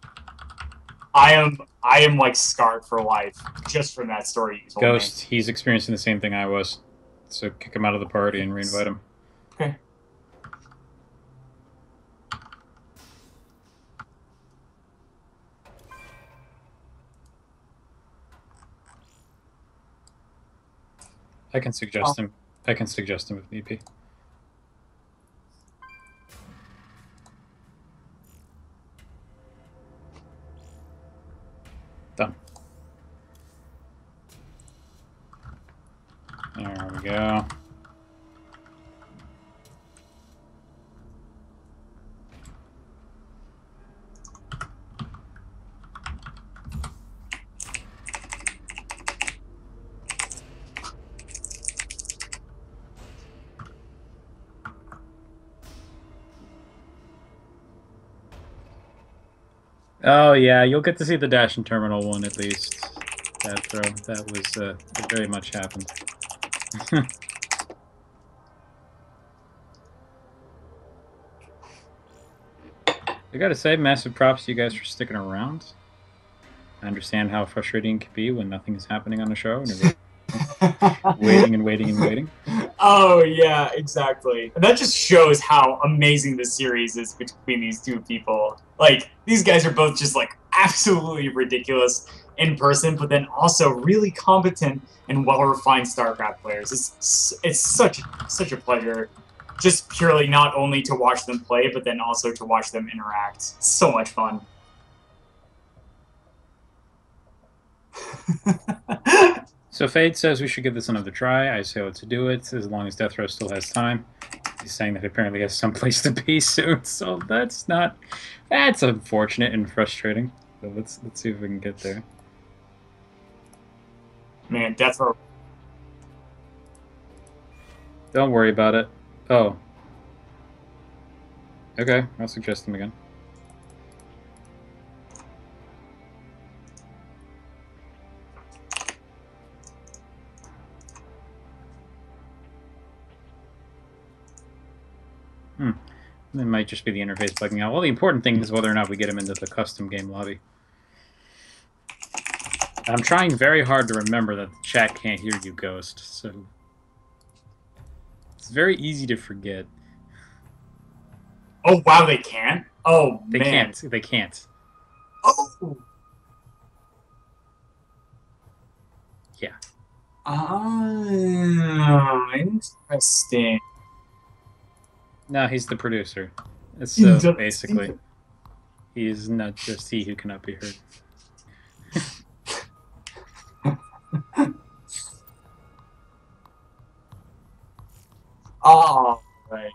I am like scarred for life just from that story you told Ghost, me. he's experiencing the same thing I was. So kick him out of the party and reinvite him. Okay. I can suggest him. I can suggest him if need be. Done. There we go. Oh yeah, you'll get to see the Dash and Terminal one at least. DeathRoW. That was that very much happened. I gotta say, massive props to you guys for sticking around. I understand how frustrating it can be when nothing is happening on the show and you're waiting and waiting and waiting. Oh, yeah, exactly. And that just shows how amazing this series is between these two people. Like, these guys are both just, like, absolutely ridiculous in person, but then also really competent and well-refined StarCraft players. It's such a pleasure, just purely not only to watch them play, but then also to watch them interact. It's so much fun. So Fade says we should give this another try. I say let's do it, as long as DeathRow still has time. He's saying that he apparently has someplace to be soon, so that's unfortunate and frustrating. So let's see if we can get there. Man, DeathRow. Don't worry about it. Oh. Okay, I'll suggest him again. It might just be the interface bugging out. Well, the important thing is whether or not we get him into the custom game lobby. I'm trying very hard to remember that the chat can't hear you, Ghost, so it's very easy to forget. Oh, wow, they can't? Oh, They man. can't. They can't. Oh! Yeah. Oh, interesting. No, he's the producer. So Interesting. basically, he is not just he who cannot be heard. Oh, right.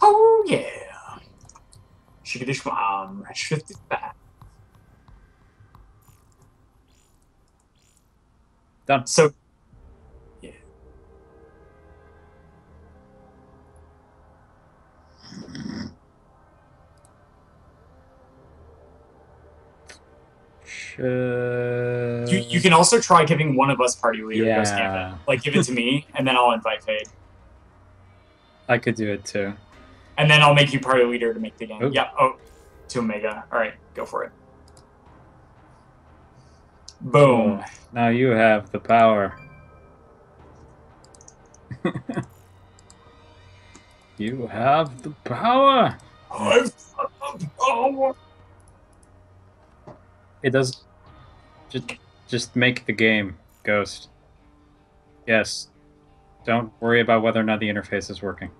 Oh, yeah. Shifted back. Done. So, yeah. You can also try giving one of us party leader. Yeah. Ghost Gambit. Like, give it to me, and then I'll invite Fade. I could do it too. And then I'll make you party leader to make the game. Ooh. Yeah. Oh, to Omega. All right, go for it. Boom. Now you have the power. You have the power. I've got the Oh. It does. Just make the game, Ghost. Yes. Don't worry about whether or not the interface is working.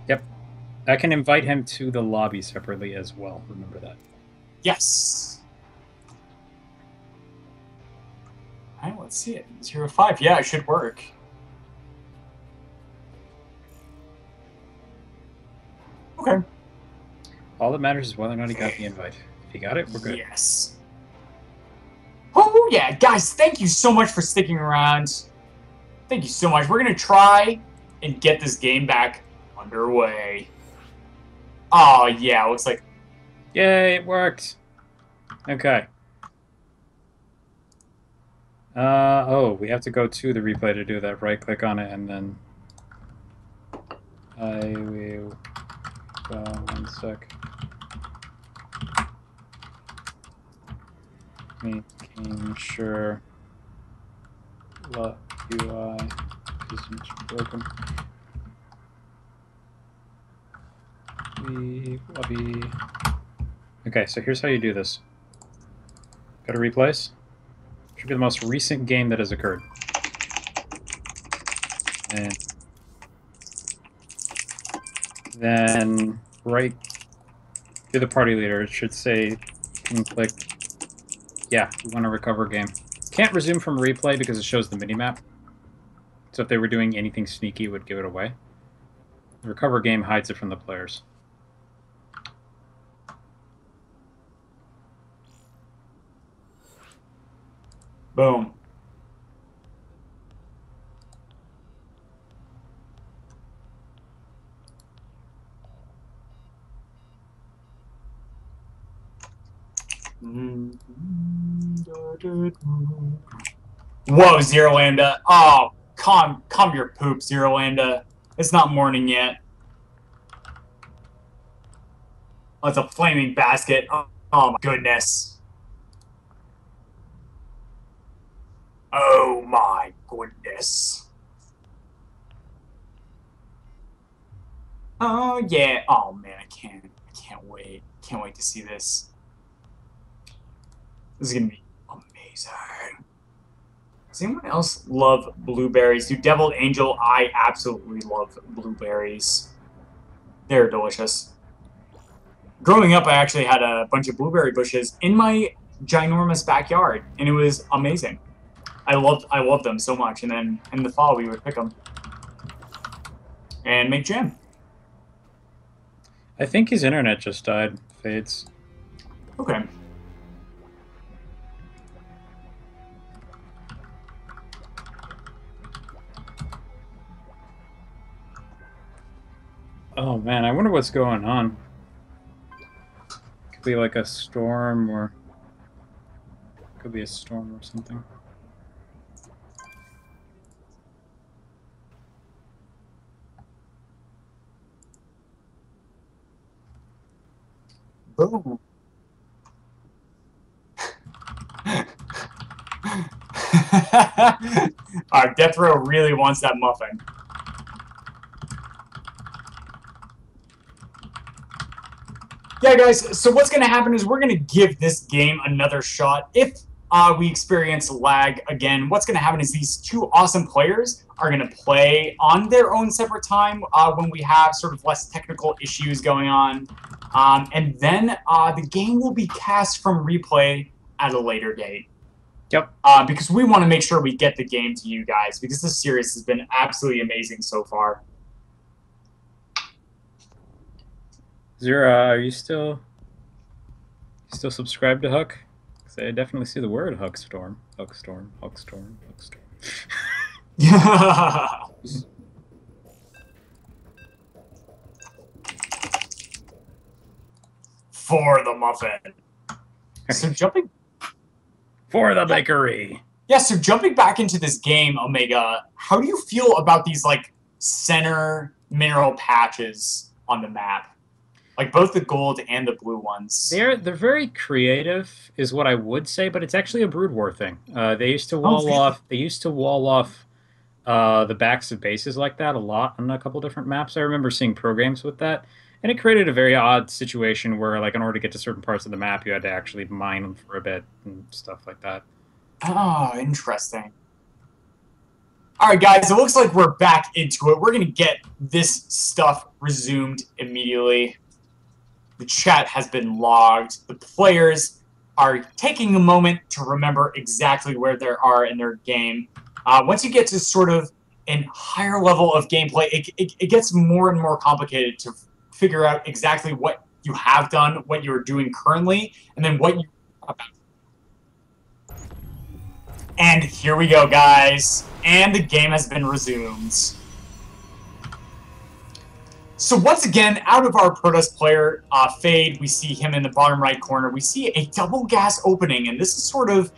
Yep. I can invite him to the lobby separately as well. Remember that. Yes. All right, let's see it. 05. Yeah, it should work. Okay. All that matters is whether or not he got the invite. If he got it, we're good. Yes. Oh, yeah. Guys, thank you so much for sticking around. Thank you so much. We're going to try and get this game back underway. Oh, yeah. Looks like... Yay, it worked. Okay. Oh, we have to go to the replay to do that. Right-click on it, and then... I will... 1 sec. Making sure the UI isn't broken. Lobby. Okay, so here's how you do this. Go to replays. Should be the most recent game that has occurred. And then right to the party leader, it should say you can click, yeah, we want to recover game. Can't resume from replay because it shows the minimap. So if they were doing anything sneaky, it would give it away. The recover game hides it from the players. Boom. Whoa, Zero Lambda. Oh, calm your poop, Zero Lambda. It's not morning yet. Oh, it's a flaming basket. Oh my goodness. Oh my goodness. Oh yeah. Oh man, I can't wait. Can't wait to see this. This is gonna be amazing. Does anyone else love blueberries? Dude, Deviled Angel, I absolutely love blueberries. They're delicious. Growing up, I actually had a bunch of blueberry bushes in my ginormous backyard, and it was amazing. I loved them so much, and then in the fall we would pick them and make jam. I think his internet just died. Fades. Okay. Oh man, I wonder what's going on. Could be like a storm, or could be a storm or something. Boom. Our DeathRoW really wants that muffin. Yeah, guys, so what's going to happen is we're going to give this game another shot. If we experience lag again, what's going to happen is these two awesome players are going to play on their own separate time when we have sort of less technical issues going on. And then the game will be cast from replay at a later date. Yep. Because we want to make sure we get the game to you guys, because this series has been absolutely amazing so far. Zira, are you still subscribed to Huck? Because I definitely see the word Huckstorm. Huckstorm, Huckstorm, Huckstorm. Yeah. For the muffin. So jumping For the bakery. Yeah, so jumping back into this game, Omega, how do you feel about these like center mineral patches on the map? Like both the gold and the blue ones. They're very creative, is what I would say, but it's actually a Brood War thing. They used to wall off. They used to wall off the backs of bases like that a lot on a couple different maps. I remember seeing programs with that, and it created a very odd situation where, like, in order to get to certain parts of the map, you had to actually mine them for a bit and stuff like that. Oh, interesting. All right, guys, it looks like we're back into it. We're going to get this stuff resumed immediately. The chat has been logged. The players are taking a moment to remember exactly where they are in their game. Once you get to sort of a higher level of gameplay, it gets more and more complicated to figure out exactly what you have done, what you're doing currently, and then what you are about. And here we go, guys. And the game has been resumed. So once again, out of our Protoss player, Fade, we see him in the bottom right corner. We see a double gas opening, and this is sort of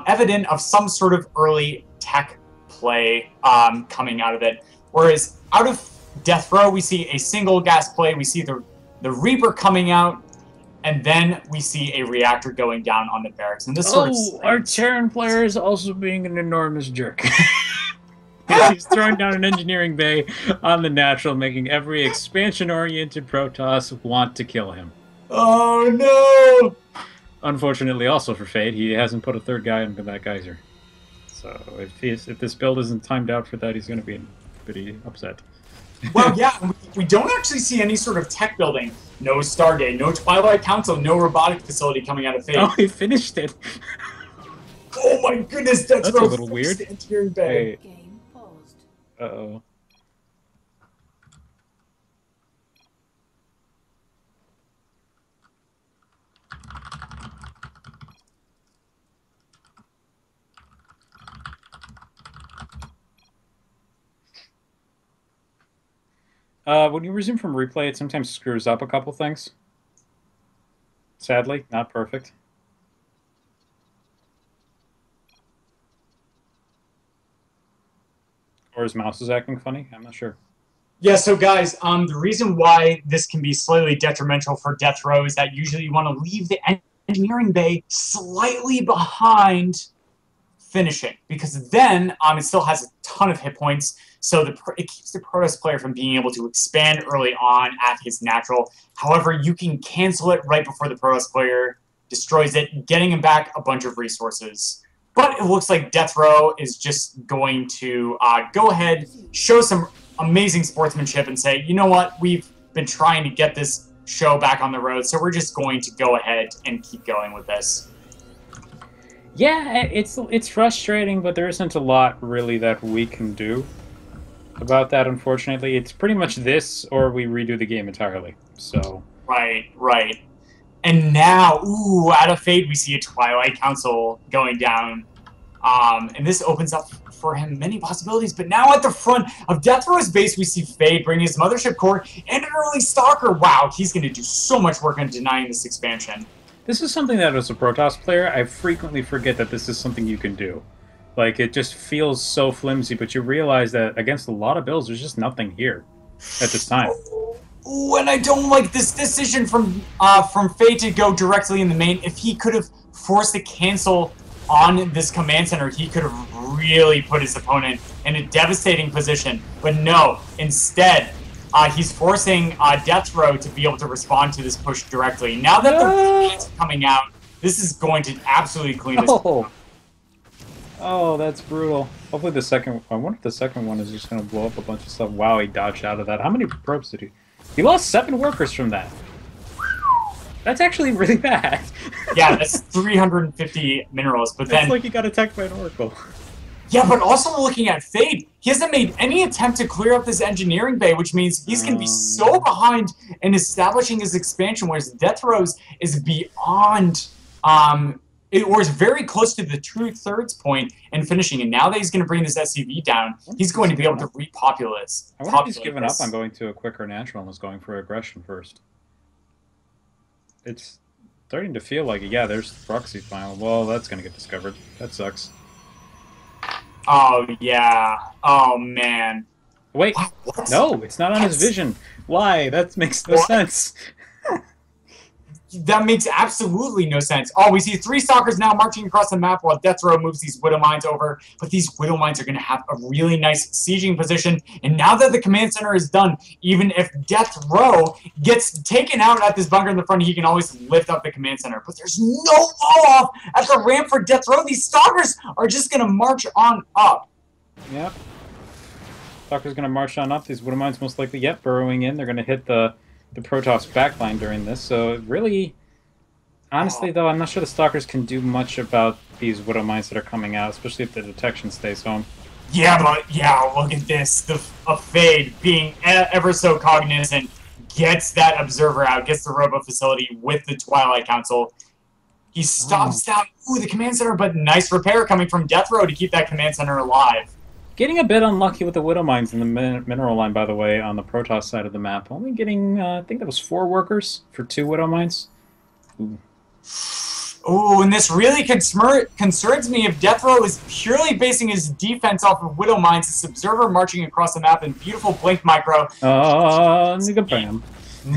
evident of some sort of early tech play coming out of it. Whereas out of DeathRoW, we see a single gas play. We see the Reaper coming out, and then we see a reactor going down on the barracks. And this sort of our Terran player is also being an enormous jerk. He's throwing down an engineering bay on the natural, making every expansion-oriented Protoss want to kill him. Oh, no! Unfortunately, also for Fade, he hasn't put a third guy into that geyser. So if this build isn't timed out for that, he's going to be pretty upset. Well, yeah, we don't actually see any sort of tech building. No Stargate, no Twilight Council, no robotic facility coming out of Fade. Oh, he finished it. Oh my goodness, that's a little weird. The engineering bay. Hey. Uh-oh. When you resume from replay, it sometimes screws up a couple things. Sadly, not perfect. Or his mouse is acting funny? I'm not sure. Yeah, so guys, the reason why this can be slightly detrimental for DeathRoW is that usually you want to leave the engineering bay slightly behind finishing, because then it still has a ton of hit points, so it keeps the Protoss player from being able to expand early on at his natural. However, you can cancel it right before the Protoss player destroys it, getting him back a bunch of resources. But it looks like DeathRoW is just going to go ahead, show some amazing sportsmanship, and say, you know what, we've been trying to get this show back on the road, so we're just going to go ahead and keep going with this. Yeah, it's frustrating, but there isn't a lot really that we can do about that, unfortunately. It's pretty much this, or we redo the game entirely. So Right. And now, ooh, out of Fade, we see a Twilight Council going down. And this opens up for him many possibilities. But now at the front of DeathRoW's base, we see Fade bring his Mothership Core and an early Stalker. Wow, he's going to do so much work on denying this expansion. This is something that, as a Protoss player, I frequently forget that this is something you can do. Like, it just feels so flimsy, but you realize that against a lot of builds, there's just nothing here at this time. Ooh, and I don't like this decision from Fade to go directly in the main. If he could have forced a cancel on this command center, he could have really put his opponent in a devastating position. But no, instead, he's forcing DeathRoW to be able to respond to this push directly. Now that the plans are coming out, this is going to absolutely clean this up. Oh, that's brutal. Hopefully the second one, I wonder if the second one is just going to blow up a bunch of stuff. Wow, he dodged out of that. How many probes did he? He lost 7 workers from that. That's actually really bad. Yeah, that's 350 minerals, but then... It's like he got attacked by an oracle. Yeah, but also looking at Fade, he hasn't made any attempt to clear up this engineering bay, which means he's going to be so behind in establishing his expansion, whereas DeathRoW is beyond... or is very close to the true thirds point and finishing. And now that he's going to bring this SCV down, he's going to be able to repopulate. I wonder if he's given up on going to a quicker natural and was going for aggression first. It's starting to feel like, yeah, there's the proxy file. Well, that's going to get discovered. That sucks. Oh, yeah. Oh, man. Wait. What? No, it's not on his vision. Why? That makes no sense. That makes absolutely no sense. Oh, we see 3 stalkers now marching across the map while DeathRoW moves these Widow Mines over. But these Widow Mines are going to have a really nice sieging position. And now that the command center is done, even if DeathRoW gets taken out at this bunker in the front, he can always lift up the command center. But there's no fall-off at the ramp for DeathRoW. These stalkers are just going to march on up. Yep. Stalker's going to march on up. These Widow Mines most likely, yep, burrowing in. They're going to hit the Protoss backline during this, so really, honestly though, I'm not sure the Stalkers can do much about these Widow Mines that are coming out, especially if the detection stays home. Yeah, but yeah, look at this. A Fade being ever so cognizant gets that observer out, gets the Robo facility with the Twilight Council. He stops down the command center, but nice repair coming from DeathRoW to keep that command center alive. Getting a bit unlucky with the Widow Mines in the mineral line, by the way, on the Protoss side of the map. Only getting, I think that was 4 workers for 2 Widow Mines. Ooh. Ooh, and this really concerns me if DeathRoW is purely basing his defense off of Widow Mines. This observer marching across the map in beautiful Blink Micro. Nigga bam.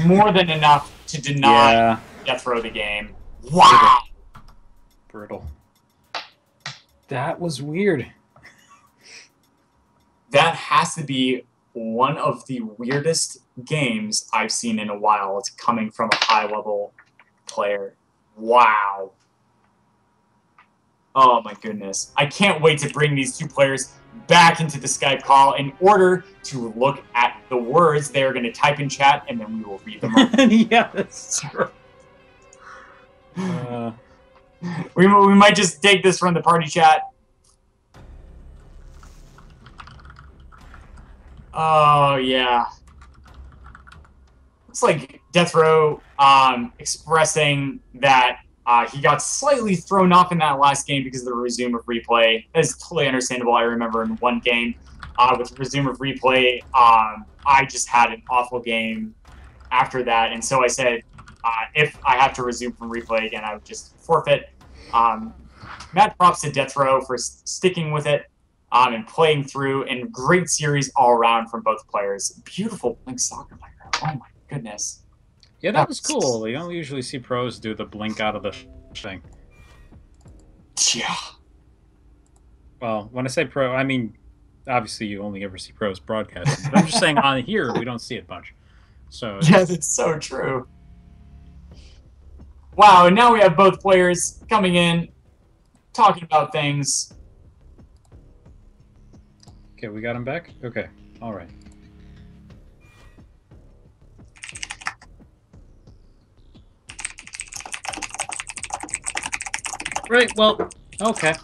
More than enough to deny DeathRoW the game. Wow! Brutal. That was weird. That has to be one of the weirdest games I've seen in a while. It's coming from a high-level player. Wow. Oh my goodness. I can't wait to bring these 2 players back into the Skype call in order to look at the words they are going to type in chat, and then we will read them out. Yeah, that's true. We might just take this from the party chat. Oh, yeah. Looks like DeathRoW expressing that he got slightly thrown off in that last game because of the resume of replay. That's totally understandable. I remember in one game with resume of replay, I just had an awful game after that. And so I said, if I have to resume from replay again, I would just forfeit. Mad props to DeathRoW for sticking with it. And playing through, and great series all around from both players. Beautiful Blink soccer player. Oh my goodness. Yeah, that was cool. You don't usually see pros do the blink out of the thing. Yeah. Well, when I say pro, I mean, obviously you only ever see pros broadcasting. But I'm just saying on here, we don't see it much. So yes, it's so true. Wow, and now we have both players coming in, talking about things. Okay, we got him back? Okay, alright. Right, well, okay.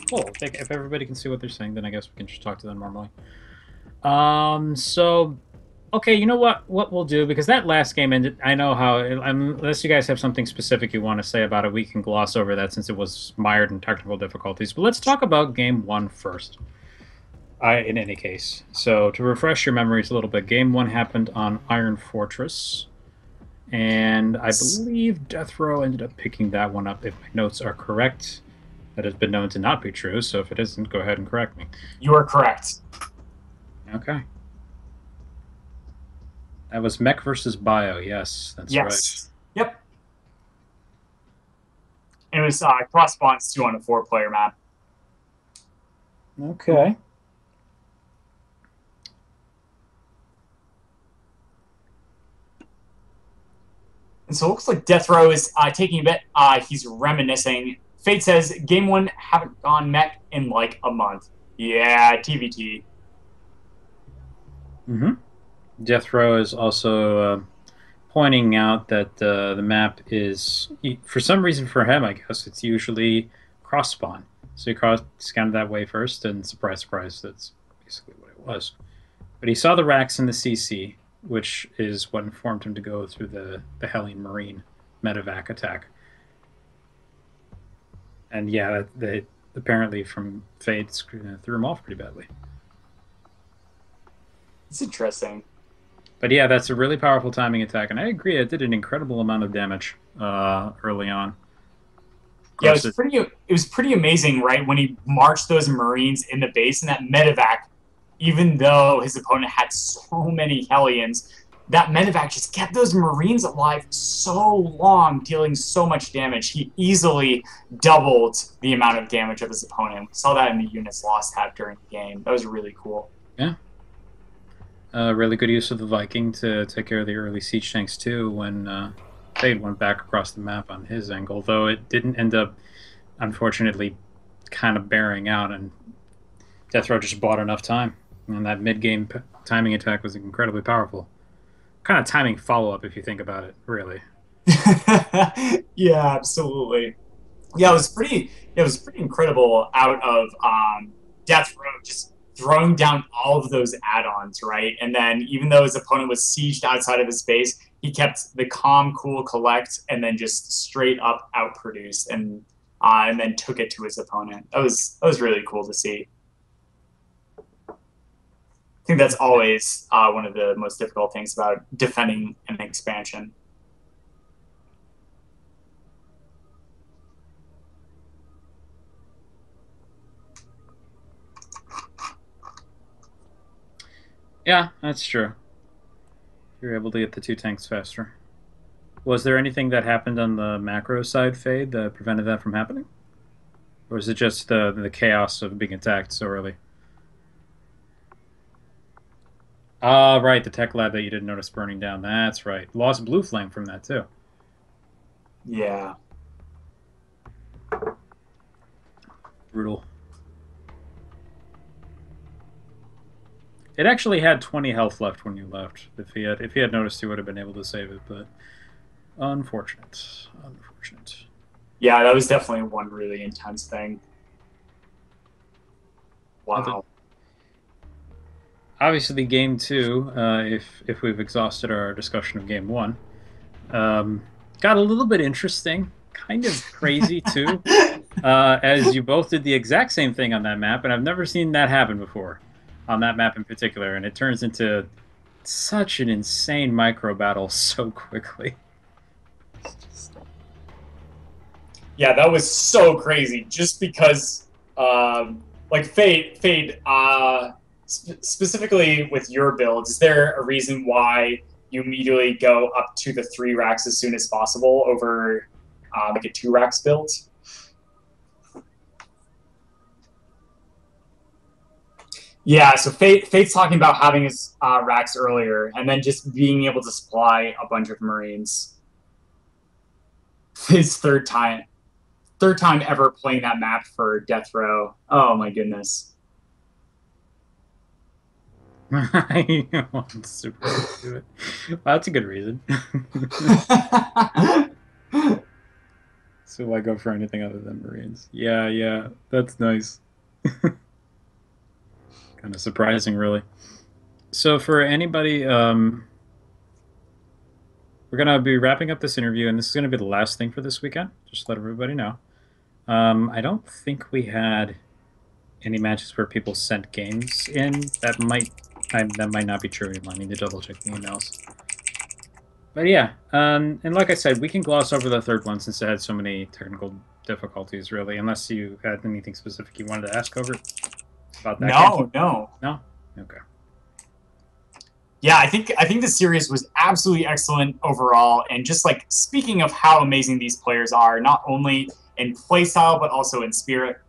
Cool. If everybody can see what they're saying, then I guess we can just talk to them normally. So, okay, you know what we'll do, because that last game ended, I know how, unless you guys have something specific you want to say about it, we can gloss over that since it was mired in technical difficulties. But let's talk about Game 1 first. In any case. So, to refresh your memories a little bit, Game 1 happened on Iron Fortress. And I believe DeathRoW ended up picking that one up, if my notes are correct. That has been known to not be true, so if it isn't, go ahead and correct me. You are correct. Okay. That was Mech versus Bio, yes, that's right. Yep. It was cross-spawns 2 on a 4-player map. Okay. And so it looks like DeathRoW is taking a bit. He's reminiscing. Fate says, Game 1 haven't gone mech in like a month. Yeah, TVT. Mm-hmm. DeathRoW is also pointing out that the map is, for some reason for him, I guess, it's usually cross-spawn. So he scanned that way first, and surprise, surprise, that's basically what it was. But he saw the racks in the CC, which is what informed him to go through the Hellion Marine medevac attack. And yeah, they apparently from Fate threw him off pretty badly. It's interesting. But yeah, that's a really powerful timing attack, and I agree, it did an incredible amount of damage early on. Yeah, it was pretty amazing, right? When he marched those Marines in the base in that medevac, even though his opponent had so many Hellions, that medevac just kept those Marines alive so long, dealing so much damage. He easily doubled the amount of damage of his opponent. We saw that in the units lost tab during the game. That was really cool. Yeah. Really good use of the Viking to take care of the early siege tanks too when Fade went back across the map on his angle, though it didn't end up, unfortunately, kind of bearing out, and DeathRoW just bought enough time. And that mid-game timing attack was incredibly powerful. Kind of timing follow-up, if you think about it, really. Yeah, absolutely. Yeah, it was pretty incredible out of DeathRoW just throwing down all of those add-ons, right? And then even though his opponent was sieged outside of his base, he kept the calm, cool, collect, and then just straight up outproduced and then took it to his opponent. That was really cool to see. I think that's always one of the most difficult things about defending an expansion. Yeah, that's true. You're able to get the 2 tanks faster. Was there anything that happened on the macro side, Fade, that prevented that from happening? Or is it just the chaos of being attacked so early? Ah, right, the tech lab that you didn't notice burning down. That's right. Lost blue flame from that, too. Yeah. Brutal. It actually had 20 health left when you left. If he had noticed, he would have been able to save it, but unfortunate. Unfortunate. Yeah, that was definitely one really intense thing. Wow. Obviously, game 2, if we've exhausted our discussion of game 1, got a little bit interesting, kind of crazy too, as you both did the exact same thing on that map, and I've never seen that happen before, on that map in particular, and it turns into such an insane micro battle so quickly. Yeah, that was so crazy, just because, like, Fade, specifically with your build, is there a reason why you immediately go up to the 3 racks as soon as possible over like a 2 racks build? Yeah, so Fade's talking about having his racks earlier and then just being able to supply a bunch of Marines. His third time ever playing that map for DeathRoW. Oh my goodness. I want super to do it. Well, that's a good reason. So why go for anything other than Marines? Yeah, that's nice. Kind of surprising, really. So for anybody, we're going to be wrapping up this interview, and this is going to be the last thing for this weekend, just to let everybody know. I don't think we had any matches where people sent games in. That might not be true. I need to double check the emails. But yeah, and like I said, we can gloss over the third one since it had so many technical difficulties, really, unless you had anything specific you wanted to ask over about that game. No? Okay. Yeah, I think the series was absolutely excellent overall, and just like speaking of how amazing these players are, not only in playstyle but also in spirit,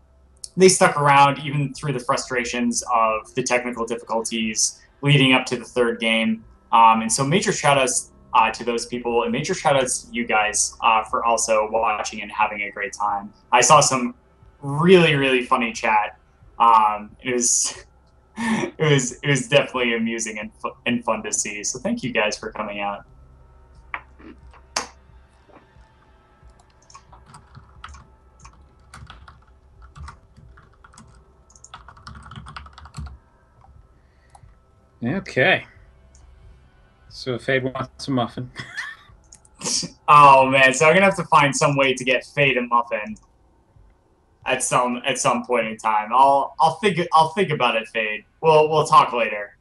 they stuck around even through the frustrations of the technical difficulties leading up to the third game. And so major shout-outs to those people, and major shout-outs to you guys for also watching and having a great time. I saw some really, really funny chat. It was definitely amusing and fun to see. So thank you guys for coming out. Okay. So Fade wants a muffin. Oh man, so I'm gonna have to find some way to get Fade a muffin at some point in time. I'll think about it, Fade. We'll talk later.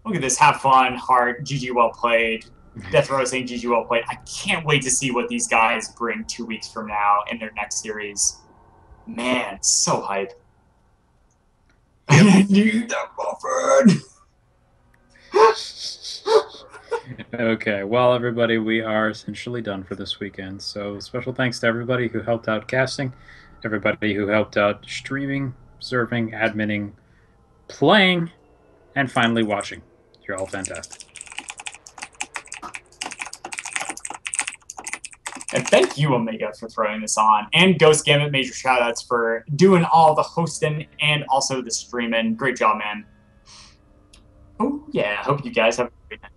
Look at this. Have fun, heart. GG well played. DeathRoW saying GG well played. I can't wait to see what these guys bring 2 weeks from now in their next series. Man, so hype. I need that muffin. Okay, well, everybody, we are essentially done for this weekend. So special thanks to everybody who helped out casting, everybody who helped out streaming, serving, adminning, playing, and finally watching. You're all fantastic. And thank you, Omega, for throwing this on. And Ghost Gambit, major shoutouts for doing all the hosting and also the streaming. Great job, man. Oh, yeah. I hope you guys have a great night.